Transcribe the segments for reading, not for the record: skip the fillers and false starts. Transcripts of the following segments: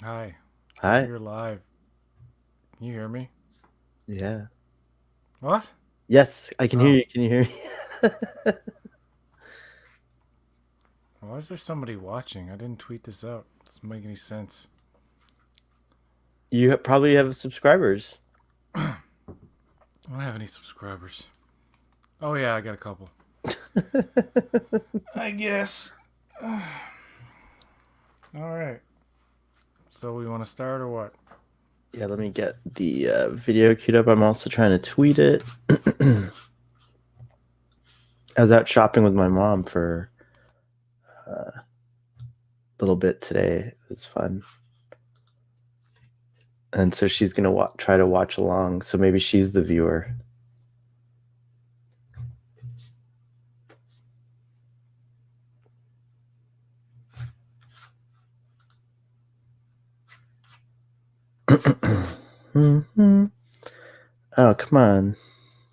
Hi. Hi. You're live. Can you hear me? Yeah. What? Yes, I can hear Oh. you. Can you hear me? Why is there somebody watching? I didn't tweet this out. Doesn't make any sense. You probably have subscribers. I don't have any subscribers. Oh, yeah, I got a couple. I guess. Alright. So we want to start or what? Yeah, let me get the video queued up. I'm also trying to tweet it. I was out shopping with my mom for a little bit today. It was fun. And so she's going to try to watch along. So maybe she's the viewer. Mm-hmm. Oh, come on.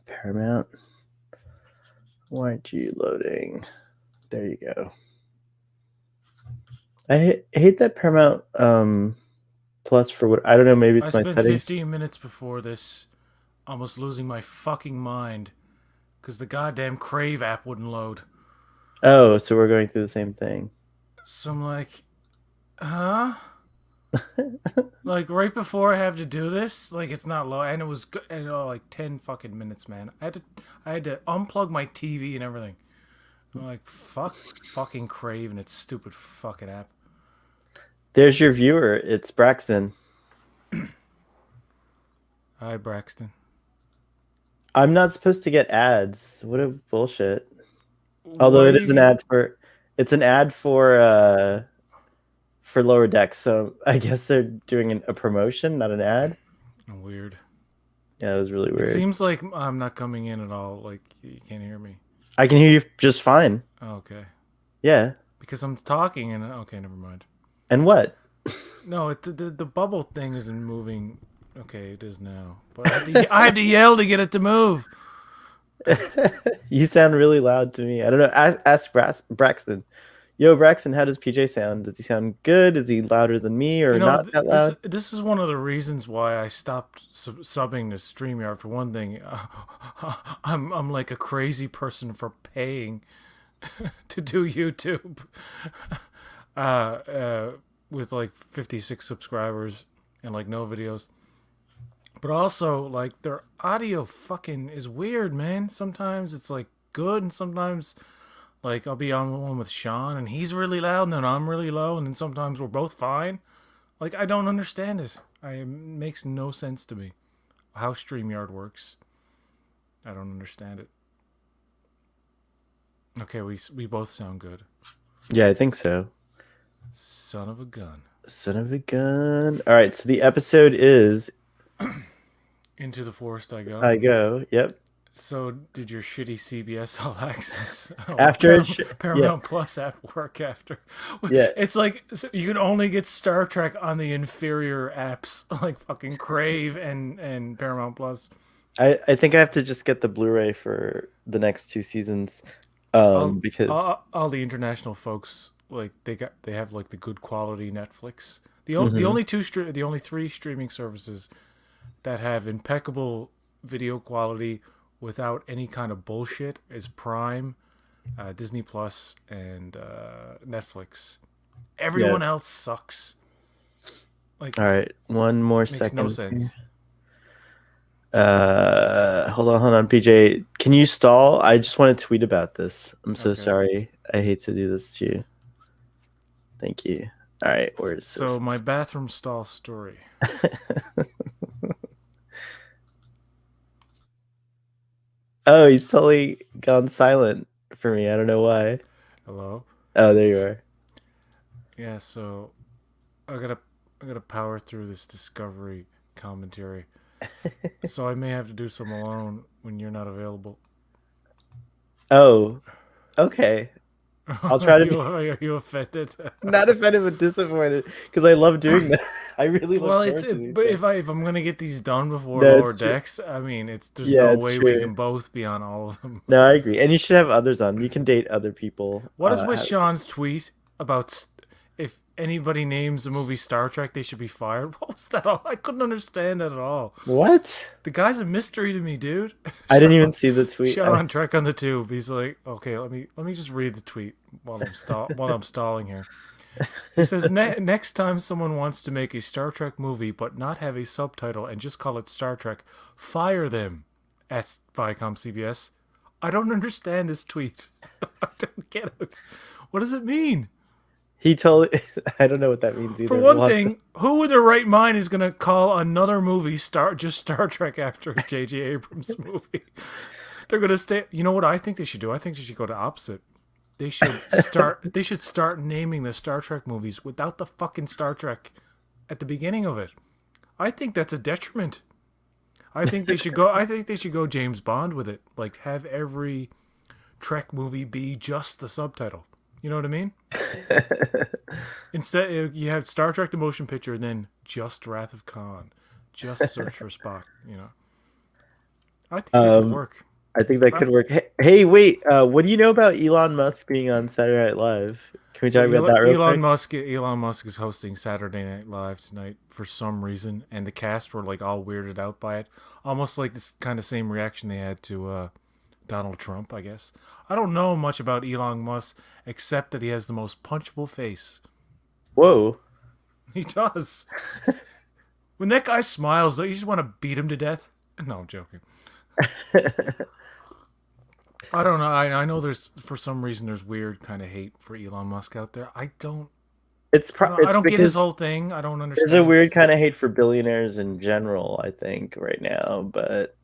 Paramount. Why aren't you loading? There you go. I hate that Paramount Plus for what I don't know. Maybe I it's my spent settings. 15 minutes before this almost losing my fucking mind because the goddamn Crave app wouldn't load. Oh, so we're going through the same thing. So I'm like, huh? Like right before I have to do this, like it's not low, and it was like 10 fucking minutes, man. I had to unplug my TV and everything. I'm like, fucking Crave and its stupid fucking app. There's your viewer. It's Braxton. Hi, Braxton. I'm not supposed to get ads. What a bullshit. Although Why it do is you an get? ad for Lower Decks. So I guess they're doing a promotion, not an ad. Weird. Yeah, it was really It weird. seems like I'm not coming in at all. Like you can't hear me. I can hear you just fine. Oh, okay. Yeah. Because I'm talking and okay, never mind. And what? No, the bubble thing isn't moving. Okay, it is now. But I had to yell to get it to move. You sound really loud to me. I don't know. Ask Braxton. Yo, Braxton, how does PJ sound? Does he sound good? Is he louder than me You or know, not that this loud? this is one of the reasons why I stopped subbing to Streamyard. For one thing, I'm like a crazy person for paying to do YouTube. Uh, with like 56 subscribers and like no videos. But also, like their audio fucking is weird, man. Sometimes it's like good, and sometimes like I'll be on one with Sean and he's really loud, and then I'm really low, and then sometimes we're both fine. Like I don't understand it. It makes no sense to me how StreamYard works. I don't understand it. Okay, we both sound good. Yeah, I think so. Son of a gun. Son of a gun. All right, so the episode is Into the forest I go. I go. Yep. So did your shitty CBS All Access or After it, yeah, Paramount Plus app work after? yeah. It's like so you can only get Star Trek on the inferior apps like fucking Crave and Paramount Plus. I think I have to just get the Blu-ray for the next two seasons, All, because all the international folks like they have like the good quality Netflix. The mhm. only the only three streaming services that have impeccable video quality without any kind of bullshit is Prime, Disney Plus, and Netflix. Yeah. Everyone else sucks. Like All right, one more makes no second here. sense. Hold on, PJ. Can you stall? I just want to tweet about this. I'm so Okay. sorry. I hate to do this to you. Thank you. All right, where is So this? my bathroom stall story. Oh, he's totally gone silent for me. I don't know why. Hello. Oh, there you are. Yeah. So I gotta I gotta power through this Discovery commentary. So I may have to do some alone when you're not available. Oh, okay. I'll try to be Are you offended? not offended but disappointed because I love doing that. I really look Well, forward to these but things. if I'm gonna get these done before No, lower it's true. decks, I mean it's there's Yeah, no it's way we true. can both be on all of them. No, I agree. And you should have others on. You can date other people. What is with Sean's tweet about? if anybody names the movie Star Trek, they should be fired. What was that all? I couldn't understand that at all. What? The guy's a mystery to me, dude. I didn't even see the tweet. Shout on Trek on the Tube. He's like, okay, let me just read the tweet while I'm stalling here. He says, next time someone wants to make a Star Trek movie but not have a subtitle and just call it Star Trek, fire them. At Viacom CBS. I don't understand this tweet. I don't get it. What does it mean? He told. I don't know what that means either. For one thing, who in their right mind is going to call another movie Star Trek after a J.J. Abrams movie? They're going to stay. You know what I think they should do? I think they should go to opposite. They should start naming the Star Trek movies without the fucking Star Trek at the beginning of it. I think that's a detriment. I think they should go James Bond with it. Like, have every Trek movie be just the subtitle. You know what I mean? Instead, you have Star Trek the motion picture, and then just Wrath of Khan, just Search for Spock. You know, I think it could work. I think that could work. Hey, wait. What do you know about Elon Musk being on Saturday Night Live? Can we talk about that real quick? Elon Musk is hosting Saturday Night Live tonight for some reason, and the cast were like all weirded out by it, almost like this kind of same reaction they had to Donald Trump, I guess. I don't know much about Elon Musk except that he has the most punchable face. Whoa. He does. When that guy smiles, though, you just want to beat him to death. No, I'm joking. I don't know. I know there's, for some reason, there's weird kind of hate for Elon Musk out there. I don't get his whole thing. I don't understand. There's a weird kind of hate for billionaires in general, I think, right now. But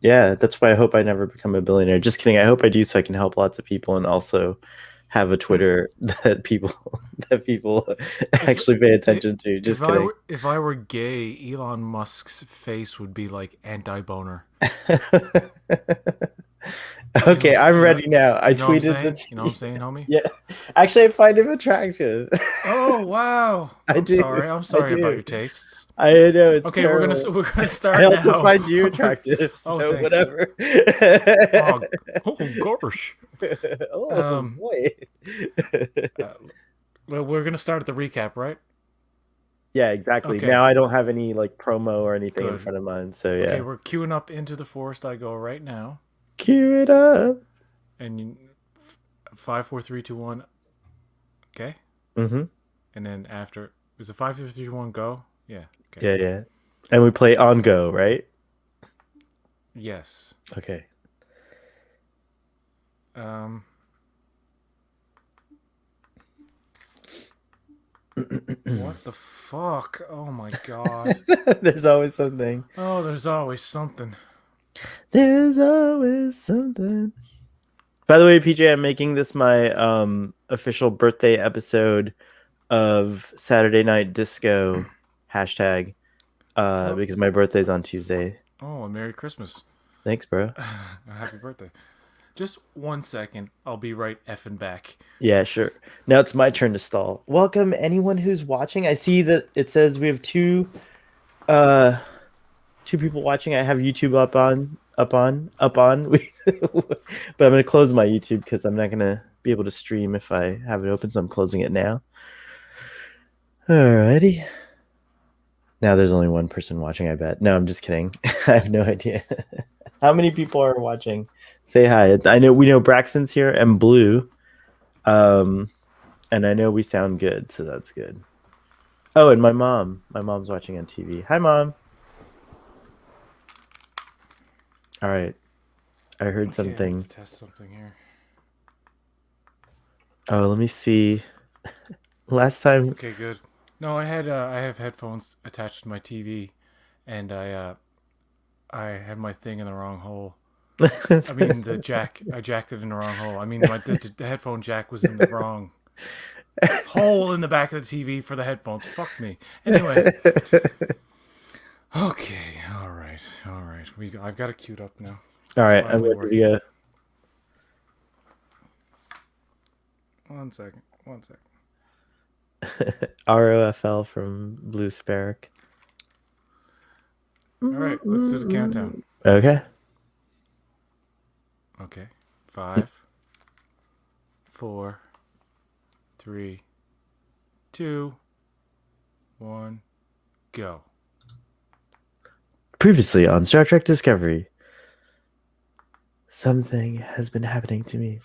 yeah, that's why I hope I never become a billionaire. Just kidding. I hope I do so I can help lots of people and also have a Twitter that people actually pay attention to. Just kidding. If I were gay, Elon Musk's face would be like anti-boner. Okay, I'm ready now. I tweeted you know what I'm saying, homie? Yeah. Actually, I find him attractive. Oh, wow. I'm sorry about your tastes. I know, it's okay, terrible. we're gonna start now. I also find you attractive, so thanks. whatever. Oh gosh. Boy. Well, we're gonna start at the recap, right? Yeah, exactly. Okay. Now I don't have any like promo or anything Good. in front of mine, so yeah. Okay, we're queuing up Into the Forest I Go right now. Cue it up. And 5, 4, 3, 2, 1. Okay. Mm-hmm. And then after, is it 5, 4, 3, 2, 1, go? Yeah. Okay. Yeah. And we play on go, right? Yes. Okay. What the fuck? Oh my god. There's always something. Oh, there's always something. There's always something. By the way, PJ, I'm making this my official birthday episode of Saturday Night Disco hashtag because my birthday's on Tuesday. Oh, and Merry Christmas. Thanks, bro. Happy birthday. Just 1 second. I'll be right effing back. Yeah, sure. Now it's my turn to stall. Welcome anyone who's watching. I see that it says we have two people watching. I have YouTube up on. But I'm going to close my YouTube because I'm not going to be able to stream if I have it open, so I'm closing it now. Alrighty. Now there's only one person watching, I bet. No, I'm just kidding. I have no idea. How many people are watching? Say hi. We know Braxton's here and Blue. And I know we sound good, so that's good. Oh, and my mom's watching on TV. Hi, Mom. All right. I heard something. Let's test something here. Oh, let me see. Last time. Okay, good. No, I have headphones attached to my TV, and I had my thing in the wrong hole. I mean the jack. I jacked it in the wrong hole. I mean the headphone jack was in the wrong hole in the back of the TV for the headphones. Fuck me. Anyway. Okay. All right. I've got it queued up now. All right. I'm ready to go. 1 second. ROFL from Blue Sparrow. All right. Let's do the countdown. Okay. 5, 4, 3, 2, 1, go. Previously on Star Trek Discovery. Something has been happening to me.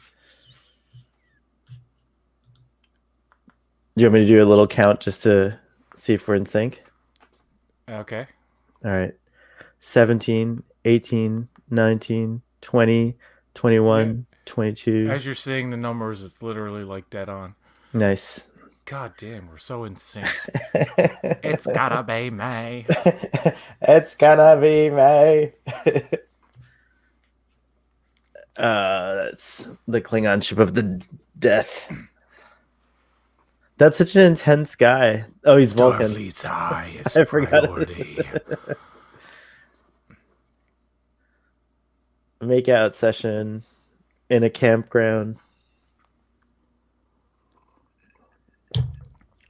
Do you want me to do a little count just to see if we're in sync? Okay. All right. 17, 18, 19, 20, 21, 22. As you're seeing the numbers, it's literally like dead on. Nice. God damn, we're so in sync. It's gotta be May. It's gonna be May. That's the Klingon ship of the death. That's such an intense guy. Oh, he's Vulcan. Starfleet's highest I forgot. priority. Makeout session in a campground.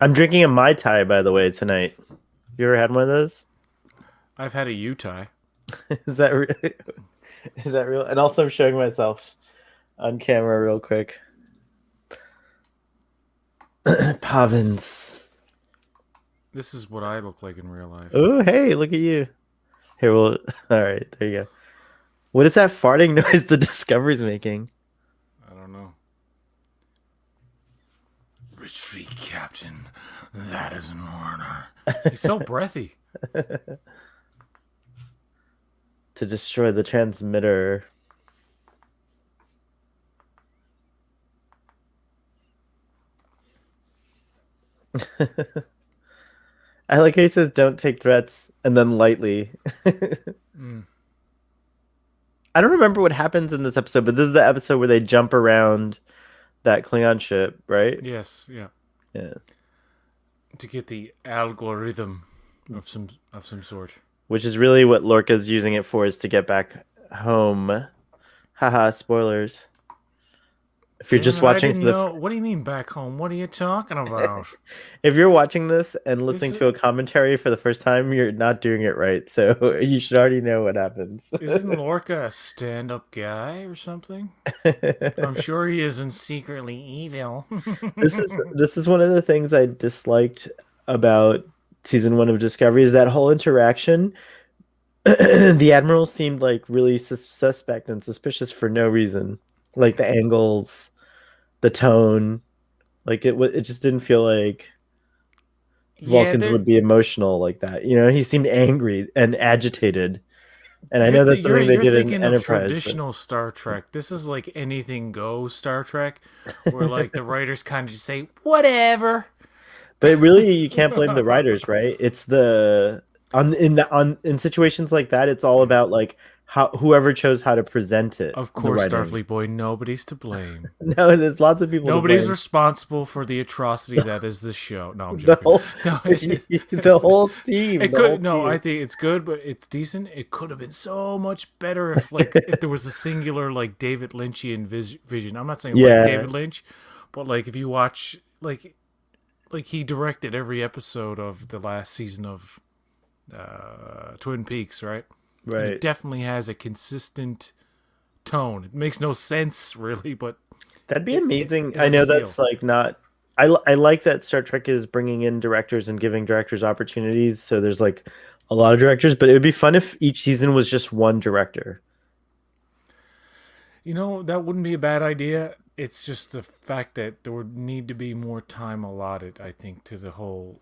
I'm drinking a Mai Tai, by the way, tonight. You ever had one of those? I've had a Utah. Is that real? Is that real? And also, I'm showing myself on camera real quick. Pavins. This is what I look like in real life. Oh, hey, look at you. Here, all right, there you go. What is that farting noise the Discovery's making? I don't know. Retreat, Captain. That is an order. He's so breathy. To destroy the transmitter. I like how he says don't take threats and then lightly. I don't remember what happens in this episode, but this is the episode where they jump around that Klingon ship, right? Yes, yeah. Yeah. To get the algorithm of some sort. Which is really what Lorca's using it for, is to get back home. Haha, spoilers. If you're just watching for the... What do you mean back home? What are you talking about? If you're watching this and listening to a commentary for the first time, you're not doing it right. So you should already know what happens. Isn't Lorca a stand-up guy or something? I'm sure he isn't secretly evil. This is one of the things I disliked about season 1 of Discovery, is that whole interaction. The Admiral seemed like really suspect and suspicious for no reason. Like the angles, the tone, like it just didn't feel like Vulcans would be emotional like that. You know, he seemed angry and agitated. And I know that's something they did in Enterprise. Traditional Star Trek. This is like anything goes Star Trek, where like the writers kind of just say whatever. But really, you can't blame the writers, right? It's in situations like that, it's all about like whoever chose how to present it. Of course, Starfleet Boy, nobody's to blame. No, there's lots of people. Nobody's responsible for the atrocity that is this show. No, I'm joking. The whole team. I think it's good, but it's decent. It could have been so much better if if there was a singular like David Lynchian vision. I'm not saying like David Lynch, but like if you watch like he directed every episode of the last season of Twin Peaks, right? Right. And it definitely has a consistent tone. It makes no sense really, but that'd be amazing. I know that's like not. I like that Star Trek is bringing in directors and giving directors opportunities. So there's like a lot of directors, but it would be fun if each season was just one director. You know, that wouldn't be a bad idea. It's just the fact that there would need to be more time allotted, I think, to the whole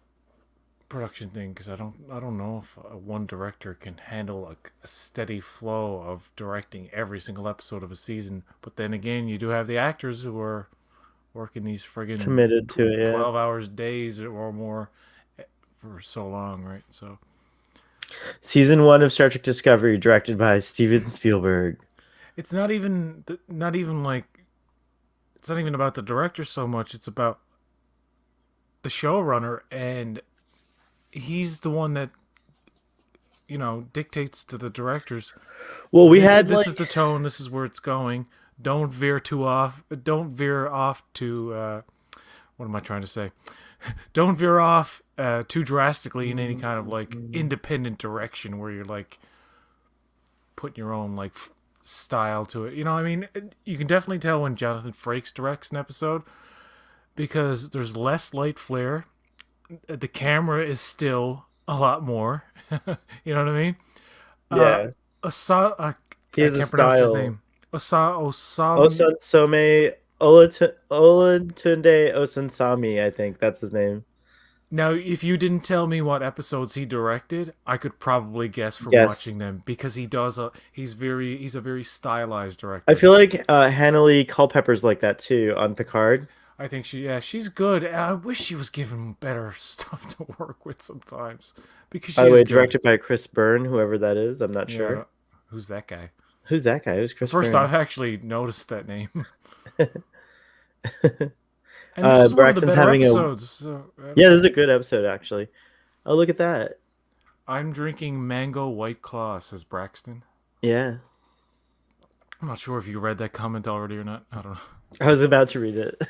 production thing, because I don't know if one director can handle a steady flow of directing every single episode of a season. But then again, you do have the actors who are working these friggin' committed to it, 12 hours days or more for so long, right? So season 1 of Star Trek Discovery, directed by Steven Spielberg. It's not even about the director so much. It's about the showrunner, and he's the one that, you know, dictates to the directors. Well, this is the tone. This is where it's going. Don't veer off to what am I trying to say? Don't veer off too drastically in any kind of like independent direction where you're like putting your own like style to it. You know, I mean, you can definitely tell when Jonathan Frakes directs an episode because there's less light flare. the camera is still a lot more. You know what I mean? Uh, Yeah, he I has a can't pronounce his style. name. Osam. Osunsome Olatunde Osunsami, I think that's his name. Now, if you didn't tell me what episodes he directed, I could probably guess from Yes, watching them because he's a very stylized I director. feel like Hannah Lee Culpepper's like that too on Picard. I think she's good. I wish she was given better stuff to work with sometimes because By she the is way, good. directed by Chris Byrne, whoever that is. I'm not Yeah, sure. who's that guy? Who's that guy? Who's The Chris first Byrne? I've actually noticed that name, and this is one of the Braxton's better having a episodes. So, yeah. This is a good episode actually. Oh, look at that. I'm drinking mango white claw, says Braxton. Yeah, I'm not sure if you read that comment already or not. I don't know. I was about to read it.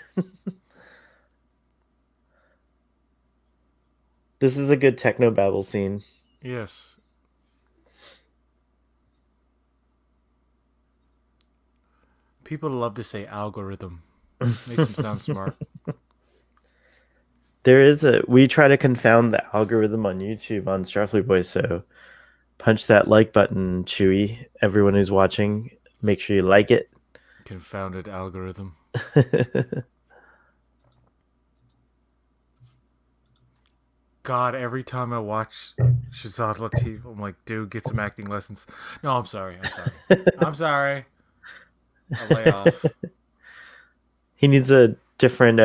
This is a good techno babble scene. Yes. People love to say algorithm. Makes them sound smart. We try to confound the algorithm on YouTube on Starfleet Boy, so punch that like button, Chewy. Everyone who's watching, make sure you like it. Confounded algorithm. God, every time I watch Shazad Latif, I'm like, dude, get some acting lessons. No, I'm sorry. I'm sorry. I'm sorry. I'll lay off. He needs a different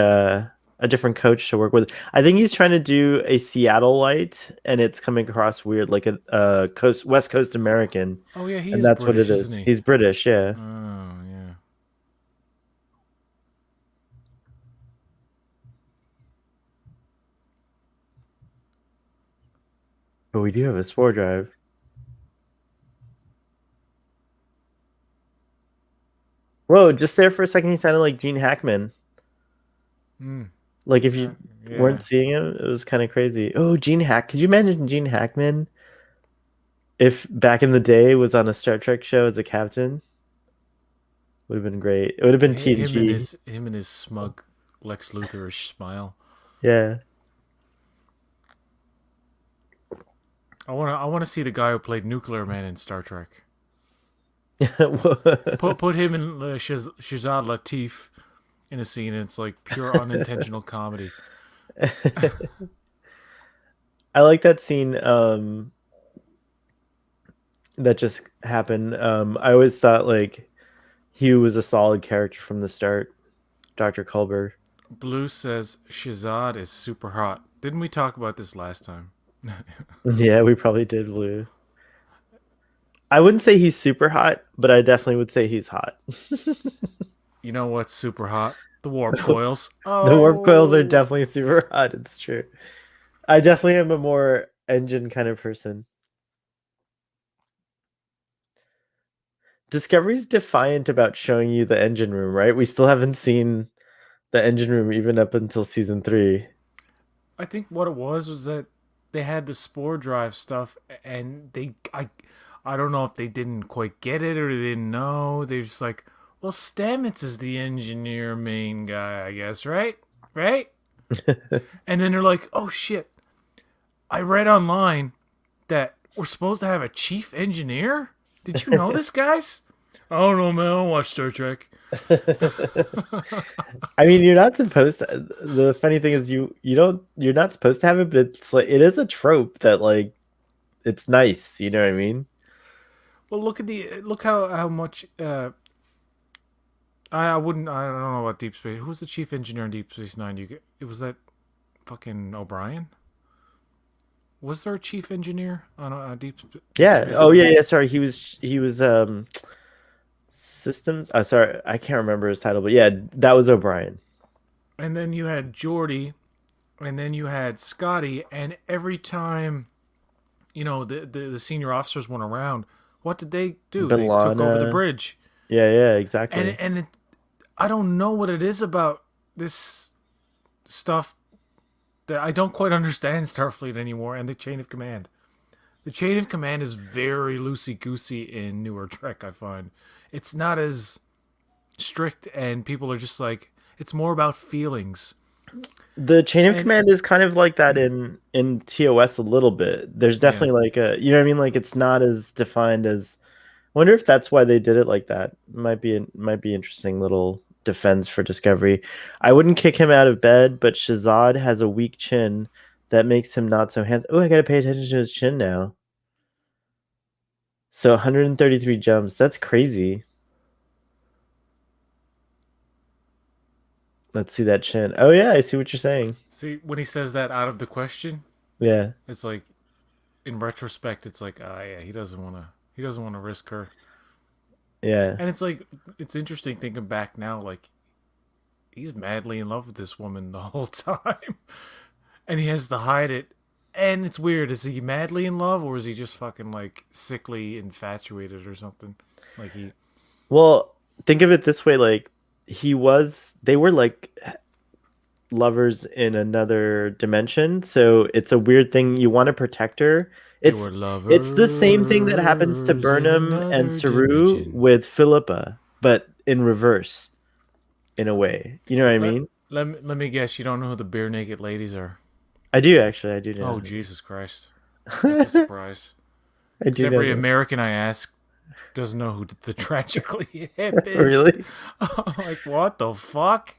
coach to work with. I think he's trying to do a Seattle light, and it's coming across weird, like a coast West Coast American, Oh yeah, he and is that's what it British, isn't is. he? He's British, yeah. Oh yeah. But we do have a spore drive. Whoa, just there for a second, he sounded like Gene Hackman. Mm, Like if you weren't yeah. seeing him, it was kind of crazy. Oh, Gene Hack. Could you imagine Gene Hackman if back in the day was on a Star Trek show as a captain? Would have been great. It would have been TNG. Him and his smug Lex Luthorish smile. Yeah. I wanna see the guy who played Nuclear Man in Star Trek. I Put him in Shazad Latif in a scene, and it's like pure unintentional comedy. like that scene that just happened. I always thought like he was a solid character from the start, Dr. Culber. Blue says Shazad is super hot. Didn't we talk about this last time? Yeah, we probably did, Blue. I wouldn't say he's super hot, but I definitely would say he's hot. You know what's super hot? The warp coils. The warp coils are Oh, definitely super hot. It's true. I definitely am a more engine kind of person. Discovery's defiant about showing you the engine room, right? We still haven't seen the engine room even up until season 3. I think what it was that they had the spore drive stuff, and I don't know if they didn't quite get it or they didn't know. They're just like, well, Stamets is the engineer main guy, I guess, right? Right? And then they're like, oh shit, I read online that we're supposed to have a chief engineer. Did you know this, guys? I don't know, man. I don't watch Star Trek. I mean, you're not supposed to. The funny thing is, you're not supposed to have it, but it's like it is a trope that like it's nice. You know what I mean? Well, look how much. I don't know about Deep Space. Who's the chief engineer in Deep Space Nine? It was that fucking O'Brien. Was there a chief engineer on Deep Yeah. Space Oh yeah, Nine? yeah. Sorry, he was systems. Sorry, I can't remember his title, but yeah, that was O'Brien. And then you had Geordi, and then you had Scotty, and every time the senior officers went around, what did they do? They took over the B'Elanna. bridge, Yeah, yeah, and exactly. I don't know what it is about this stuff that I don't quite understand Starfleet anymore, and the chain of command. The chain of command is very loosey goosey in newer Trek. I find it's not as strict, and people are just like it's more about feelings. The chain of And command is kind of like that in TOS a little bit. There's yeah, definitely like a, you know what I mean? Like it's not as defined as. I wonder if that's why they did it like that. Might be interesting little defense for Discovery. I wouldn't kick him out of bed, but Shazad has a weak chin that makes him not so handsome. Oh, I gotta pay attention to his chin now. So 133 jumps. That's crazy. Let's see that chin. Oh yeah, I see what you're saying. see when he says that out of the question, Yeah, it's like in retrospect, it's like, ah, yeah, he doesn't want to risk her. yeah. And it's like, it's interesting thinking back now, like he's madly in love with this woman the whole time, and he has to hide it. And it's weird. Is he madly in love, or is he just fucking like sickly infatuated or something? Like he, Well, think of it this way, like they were like lovers in another dimension, so it's a weird thing. You want to protect her. they It's were it's the same thing that happens to lovers in Burnham and another Saru dimension. with Philippa, but in reverse, in a way. You know what I Let mean? let me guess. You don't know who the bare naked ladies are? I do actually. I do know. Oh Jesus Christ! That's a surprise. I Because do know every that. American I ask doesn't know who the tragically hip is. Really? Like what the fuck?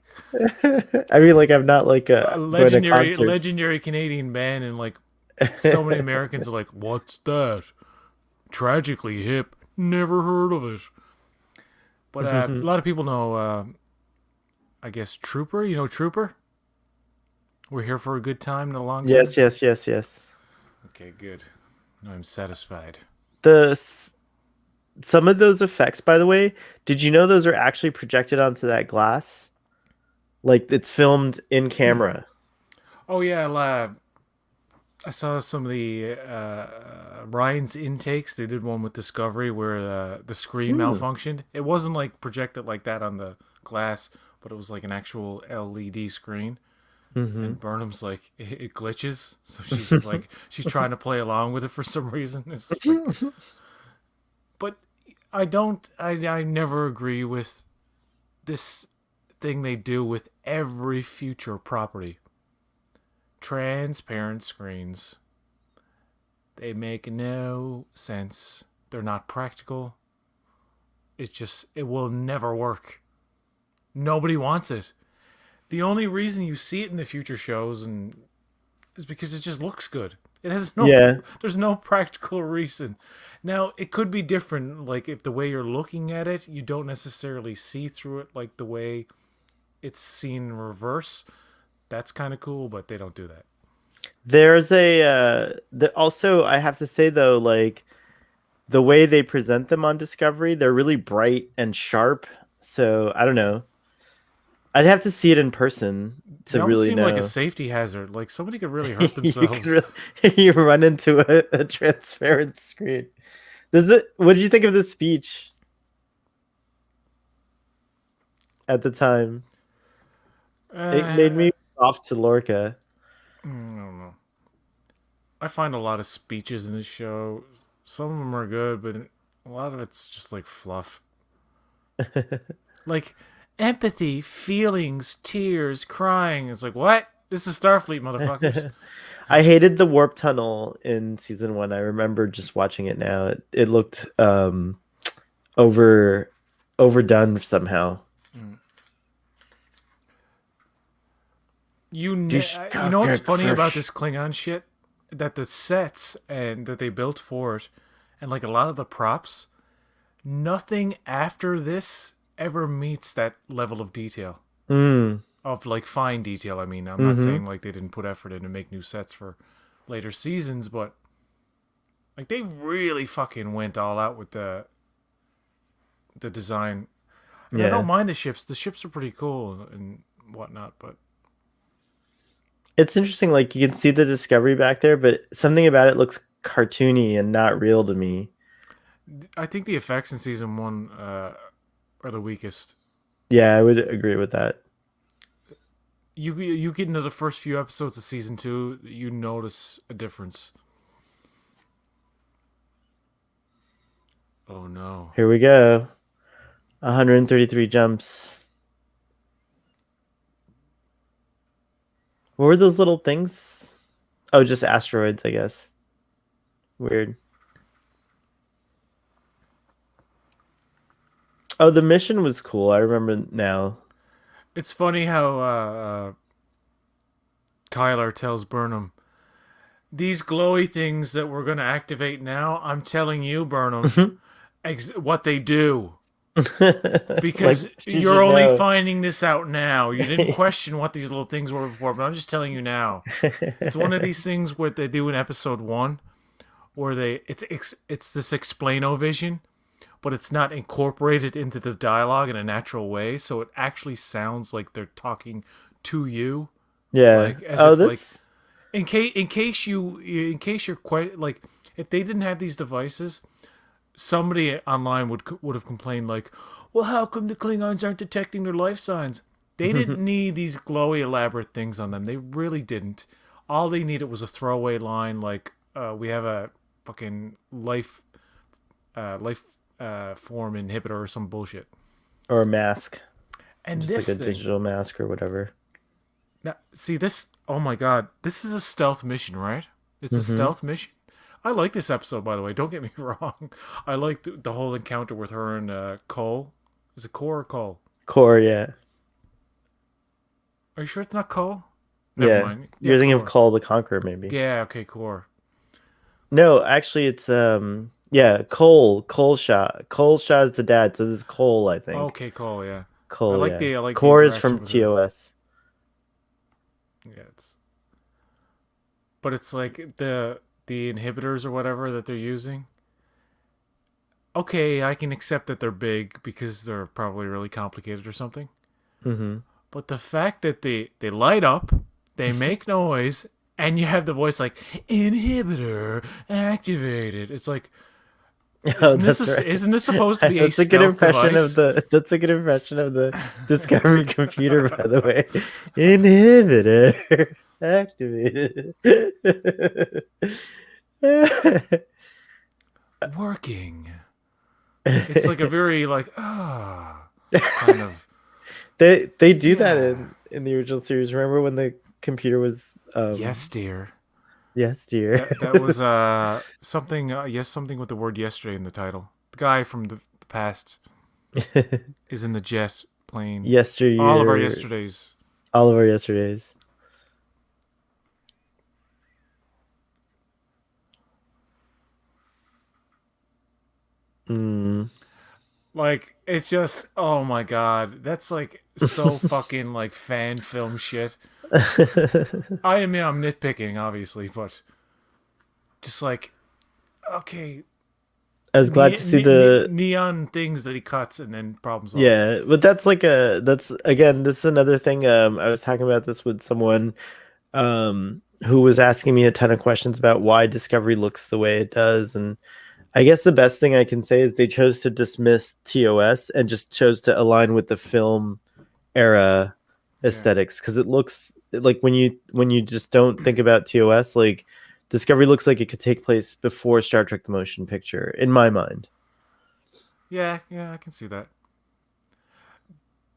I mean, like I'm not like A going to legendary concerts. legendary Canadian band, and like so many Americans are like, "What's that? Tragically hip? Never heard of it." But a lot of people know. I guess Trooper. You know Trooper. We're here for a good time, not a long time. Yes, yes, yes, yes. Okay, good. I'm satisfied. The some of those effects, by the way, did you know those are actually projected onto that glass? Like it's filmed in camera. Oh yeah, I saw some of the Ryan's intakes. They did one with Discovery where the screen Hmm. malfunctioned. It wasn't like projected like that on the glass, but it was like an actual LED screen. Hmm. And Burnham's like it glitches, so she's like she's trying to play along with it for some reason. It's like, but I don't. I never agree with this thing they do with every future property. Transparent screens. They make no sense. They're not practical. It will never work. Nobody wants it. The only reason you see it in the future shows and is because it just looks good. It has no Yeah. there's no practical reason. Now, it could be different like if the way you're looking at it, you don't necessarily see through it like the way it's seen in reverse. That's kind of cool, but they don't do that. There's also I have to say though, like the way they present them on Discovery, they're really bright and sharp. So I don't know. I'd have to see it in person They to almost really seem like a know. safety hazard. Like somebody could really hurt You could themselves. you run into a transparent screen. Does it? What did you think of the speech at the time? It made Uh, me off to Lorca. I don't know. I find a lot of speeches in this show. Some of them are good, but a lot of it's just like fluff. Like empathy, feelings, tears, crying. It's like, what? This is Starfleet, motherfuckers. I hated the warp tunnel in season one. I remember just watching it now. It looked over overdone somehow. You know what's funny about this Klingon shit? That the sets and that they built for it, and like a lot of the props, nothing after this ever meets that level of detail. Mm, Of like fine detail. I mean, I'm not mm-hmm. saying like they didn't put effort in to make new sets for later seasons, but like they really fucking went all out with the design. And I don't Yeah. mind the ships. The ships are pretty cool and whatnot, but It's interesting, like you can see the discovery back there, but something about it looks cartoony and not real to me. I think the effects in season one are the weakest. Yeah, I would agree with that. You get into the first few episodes of season two, you notice a difference. Oh no. Here we go. 133 jumps. What were those little things? Oh, just asteroids, I guess. Weird. Oh, the mission was cool. I remember now. It's funny how Tyler tells Burnham, these glowy things that we're going to activate now, I'm telling you, Burnham, what they do. Like Because she you're should only know. finding this out now. You didn't question what these little things were before, but I'm just telling you now. It's one of these things where they do in episode 1 where it's this explaino vision, but it's not incorporated into the dialogue in a natural way, so it actually sounds like they're talking to you, Yeah. like as Oh, if like that's in case you're quite like, if they didn't have these devices, somebody online would have complained like, well, how come the Klingons aren't detecting their life signs? They didn't need these glowy elaborate things on them. They really didn't. All they needed was a throwaway line like, we have a fucking life form inhibitor or some bullshit. or a mask, And just like a this thing, digital mask or whatever. now see this. Oh my god, this is a stealth mission, right? It's a Mm-hmm. stealth mission. I like this episode, by the way. Don't get me wrong. I like the whole encounter with her and Cole. Is it Core or Cole? Core, yeah. Are you sure it's not Cole? Never Yeah. mind. Yeah, You're it's thinking of Core. Call the Conqueror, maybe. Yeah, okay, Core. No, actually it's yeah, Cole Shah is the dad, so this is Cole, I think. Okay, Cole. Yeah, Cole, yeah. I like the Core is interaction from with her. TOS. Yeah, but it's like the inhibitors or whatever that they're using. Okay, I can accept that they're big because they're probably really complicated or something. Mm-hmm. But the fact that they light up, they make noise, and you have the voice like inhibitor activated. It's like, Oh, that's isn't right. this supposed to be a That's a good stealth impression of device? the that's a good impression of the Discovery computer, by the way. Inhibitor activated. Working. It's like a very like kind of, they do that yeah. in the original series. Remember when the computer was Yes, dear. yes, dear. That was something, yes, something with the word yesterday in the title. The guy from the past is in the jet plane. All of our Yesteryear, yesterdays. all of our yesterdays. Mm. Like, it's just, oh my god, that's like so fucking like fan film shit. I mean, I'm nitpicking, obviously, but just like, okay, I was glad to see the neon things that he cuts and then problem solve. yeah, but that's like a that's again, this is another thing. I was talking about this with someone who was asking me a ton of questions about why Discovery looks the way it does, and I guess the best thing I can say is they chose to dismiss TOS and just chose to align with the film era Yeah. aesthetics because it looks like when you just don't think about TOS, like Discovery looks like it could take place before Star Trek the Motion Picture in my mind. Yeah, yeah, I can see that.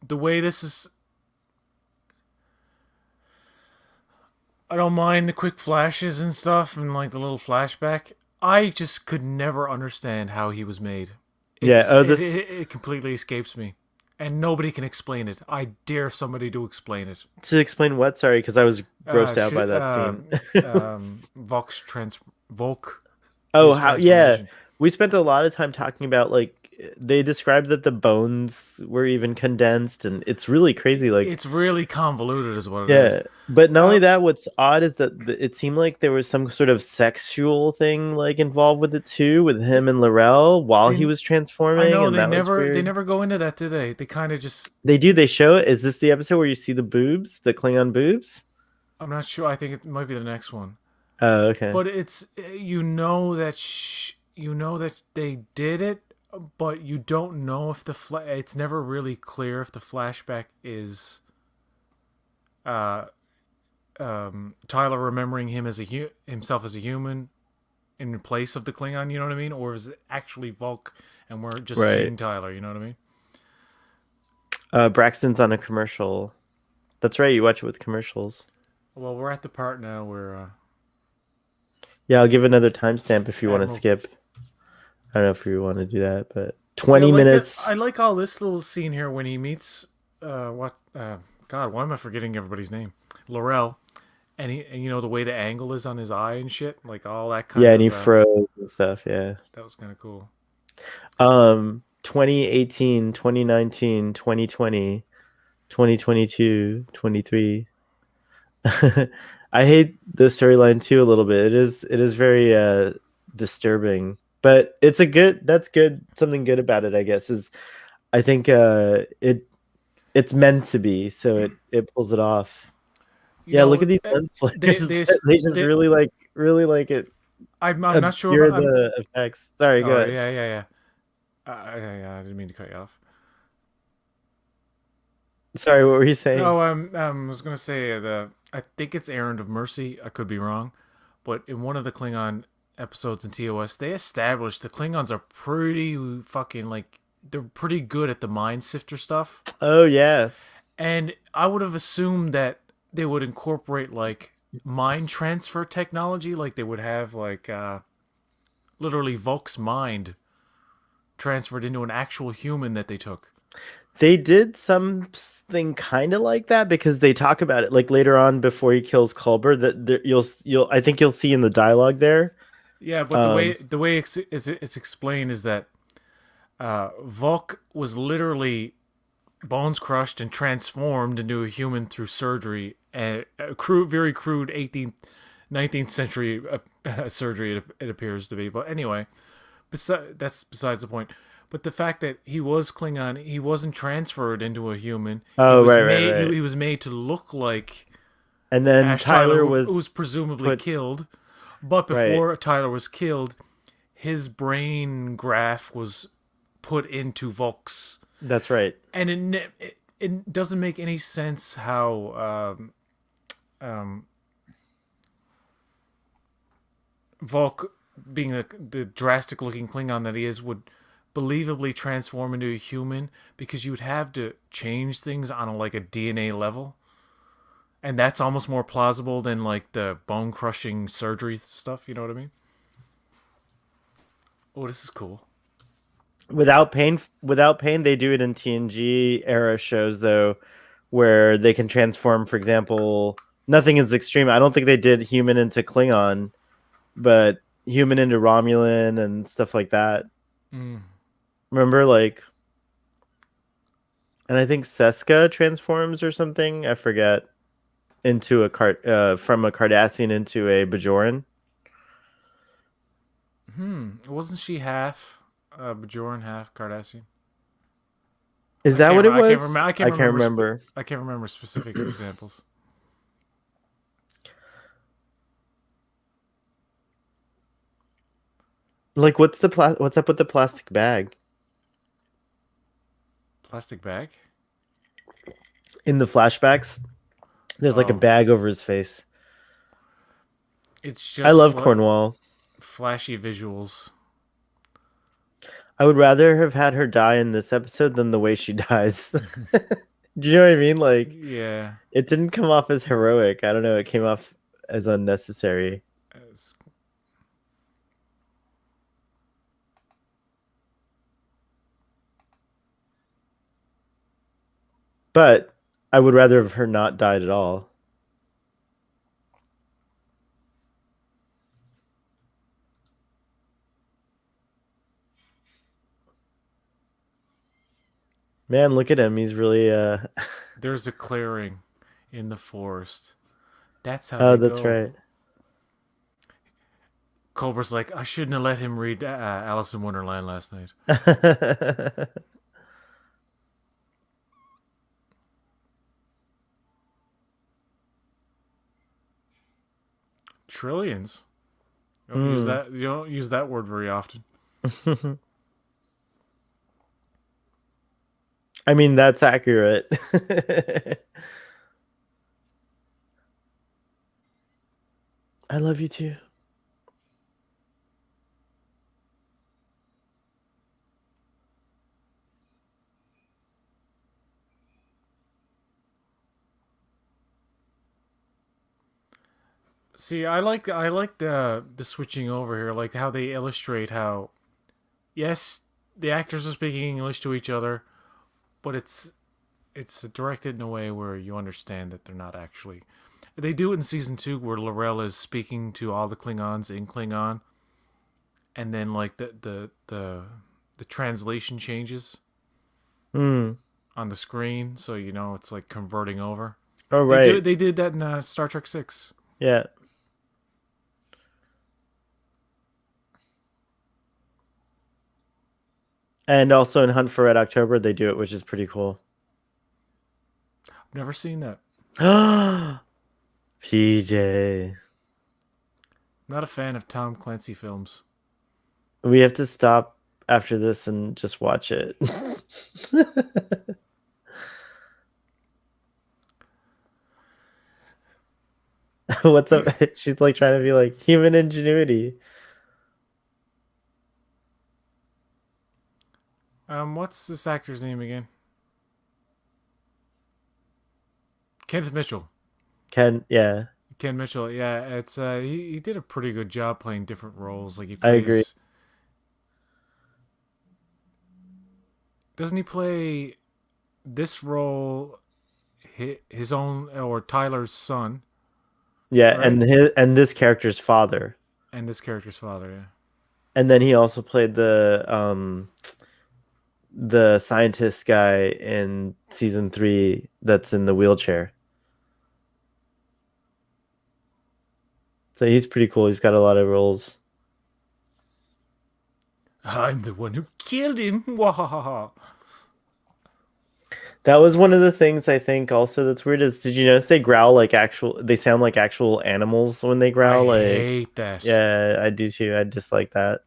The way this is, I don't mind the quick flashes and stuff and like the little flashback. I just could never understand how he was made. Yeah. Oh, this It completely escapes me, and nobody can explain it. I dare somebody to explain it. to explain what? Sorry, because I was grossed out by that scene. Volk Oh, his how? Yeah, transformation. we spent a lot of time talking about like they described that the bones were even condensed, and it's really crazy. Like, It's really convoluted, is what it is. yeah, but not only Uh, that, what's odd is that it seemed like there was some sort of sexual thing like involved with it too, with him and Laurel while he they, was I transforming, know and that was they weird. never go into that, do they? They kind of just. They do. They show it. Is this the episode where you see the boobs, the Klingon boobs? I'm not sure. I think it might be the next one. Oh, okay. But it's, you know that they did it, but you don't know if it's never really clear if the flashback is uh Tyler remembering him as himself as a human in place of the Klingon, you know what I mean, or is it actually Volk and we're just Right. seeing Tyler, you know what I mean? Braxton's on a commercial. That's right. You watch it with commercials. Well, we're at the part now where Yeah, I'll give another timestamp if you want to Admiral. skip. I don't know if you want to do that, but See, 20 I minutes. like all this little scene here when he meets what God, why am I forgetting everybody's name? Laurel, and you know the way the angle is on his eye and shit, like all that Yeah, kind and he of froze and stuff. Yeah. that was kind of cool. 2018, 2019, 2020, 2022, 23. I hate the storyline too a little bit. It is very disturbing. But it's a good that's good. Something good about it, I guess, is I think it's meant to be, so it pulls it off. You Yeah, look know, at these lens they flares. they They just they. really like it I'm not sure if obscure I'm. the effects. Sorry, go Oh ahead. yeah, yeah, yeah. I didn't mean to cut you off. Sorry, what were you saying? No, I was gonna say the. I think it's Errand of Mercy. I could be wrong, but in one of the Klingon episodes in TOS, they established the Klingons are pretty fucking like they're pretty good at the mind sifter stuff, Oh yeah. and I would have assumed that they would incorporate like mind transfer technology, like they would have like literally Volk's mind transferred into an actual human that they took. They did something kind of like that because they talk about it like later on before he kills Culber that you'll I think you'll see in the dialogue there. Yeah, but Um the way it's explained is that Volk was literally bones crushed and transformed into a human through surgery, and very crude 18th, 19th century surgery. It appears to be, but anyway, that's besides the point. But the fact that he was Klingon, he wasn't transferred into a human. oh right. He was made to look like And then Ash Tyler, Tyler who was was presumably put killed. But right. before Tyler was killed, his brain graph was put into Volk's, That's right. and it doesn't make any sense how Volk, being the drastic looking Klingon that he is, would believably transform into a human, because you would have to change things on like a DNA level, and that's almost more plausible than like the bone crushing surgery stuff. You know what I mean? Oh, this is cool. Without pain they do it in TNG era shows though where they can transform, for example, nothing is extreme. I don't think they did human into Klingon, but human into Romulan and stuff like that. Mm. Remember, like, and I think Seska transforms or something. I forget into a from a Cardassian into a Bajoran. Wasn't she half Bajoran, half Cardassian? Is that what it was? I can't I can't remember. remember. I can't remember specific examples. Like, what's up with the plastic bag Plastic bag. in the flashbacks? There's like a Oh, bag over his face. it's I just love Cornwall. flashy visuals. I would rather have had her die in this episode than the way she dies. Do you know what I mean? Like, Yeah. it didn't come off as heroic. I don't know. It came off as unnecessary. As- But I would rather have her not died at all. Man, look at him. He's really There's a clearing in the forest. That's how Oh, they that's go. right. Culber's like, I shouldn't have let him read Alice in Wonderland last night. Trillions. You don't use Hmm. that. You don't use that word very often. I mean, that's accurate. I love you too. See, I like the switching over here, like how they illustrate how yes, the actors are speaking English to each other, but it's directed in a way where you understand that they're not actually. They do it in season 2 where Laurel is speaking to all the Klingons in Klingon, and then like the translation changes Hmm. on the screen, so you know it's like converting over. Oh They do right. they did that in Star Trek 6. Yeah. And also in Hunt for Red October they do it, which is pretty cool. I've never seen that. PJ. I'm not a fan of Tom Clancy films. We have to stop after this and just watch it. What's up? She's like trying to be like human ingenuity. What's this actor's name again? Kenneth Mitchell. Yeah, Ken Mitchell. Yeah, it's he did a pretty good job playing different roles. Like he I agree. plays. Doesn't he play this role his own or Tyler's son, Yeah, right? and this character's father. And this character's father, yeah. And then he also played the scientist guy in season 3 that's in the wheelchair. So he's pretty cool. He's got a lot of roles. I'm the one who killed him. Wahaha. That was one of the things I think also that's weird is did you notice they growl like they sound like actual animals when they I growl like hate that. yeah, I do too. I dislike that.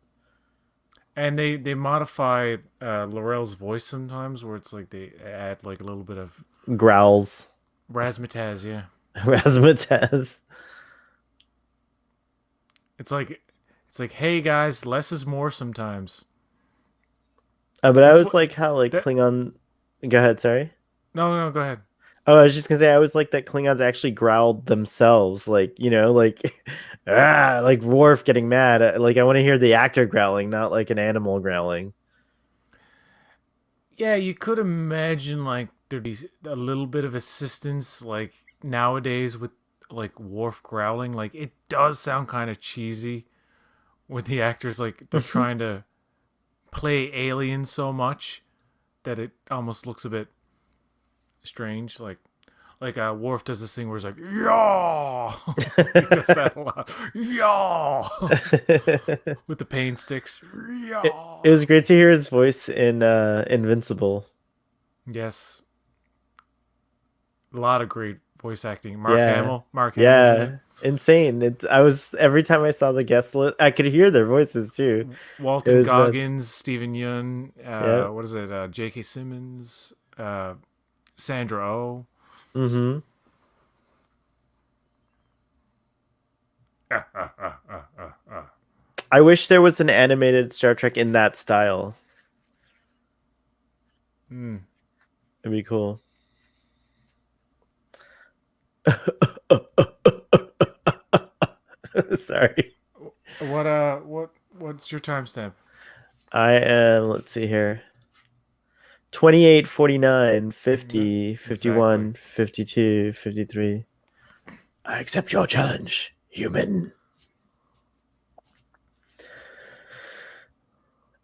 And they modify Laurel's voice sometimes, where it's like they add like a little bit of Growls. razzmatazz. Yeah, Razzmatazz. it's like hey guys, less is more sometimes. But I That's was what like how like that. Klingon. Go ahead, sorry. No, no, go ahead. Oh, I was just gonna say I was like that Klingons actually growled themselves, like like like Worf getting mad. Like I want to hear the actor growling, not like an animal growling. Yeah, you could imagine like there'd be a little bit of assistance, like nowadays with like Worf growling. Like it does sound kind of cheesy when the actors like they're trying to play alien so much that it almost looks a bit strange. Like Worf does this thing where he's like, "Yaw," he does that a lot. Yaw with the pain sticks. it, Yaw. it was great to hear his voice in Invincible. Yes, a lot of great voice acting. Mark Yeah, Hamill. Mark Hamill's in it. yeah, insane. I was every time I saw the guest list, I could hear their voices too. It Walton was nuts. Goggins, Stephen Yun, Yep. what is it? J.K. Simmons, Sandra Oh. Mm-hmm. I wish there was an animated Star Trek in that style. Mm. It'd be cool. Sorry. What's your timestamp? I am, let's see here. 28, 49, No, 50, exactly. 51, 52, 53. I accept your challenge, human.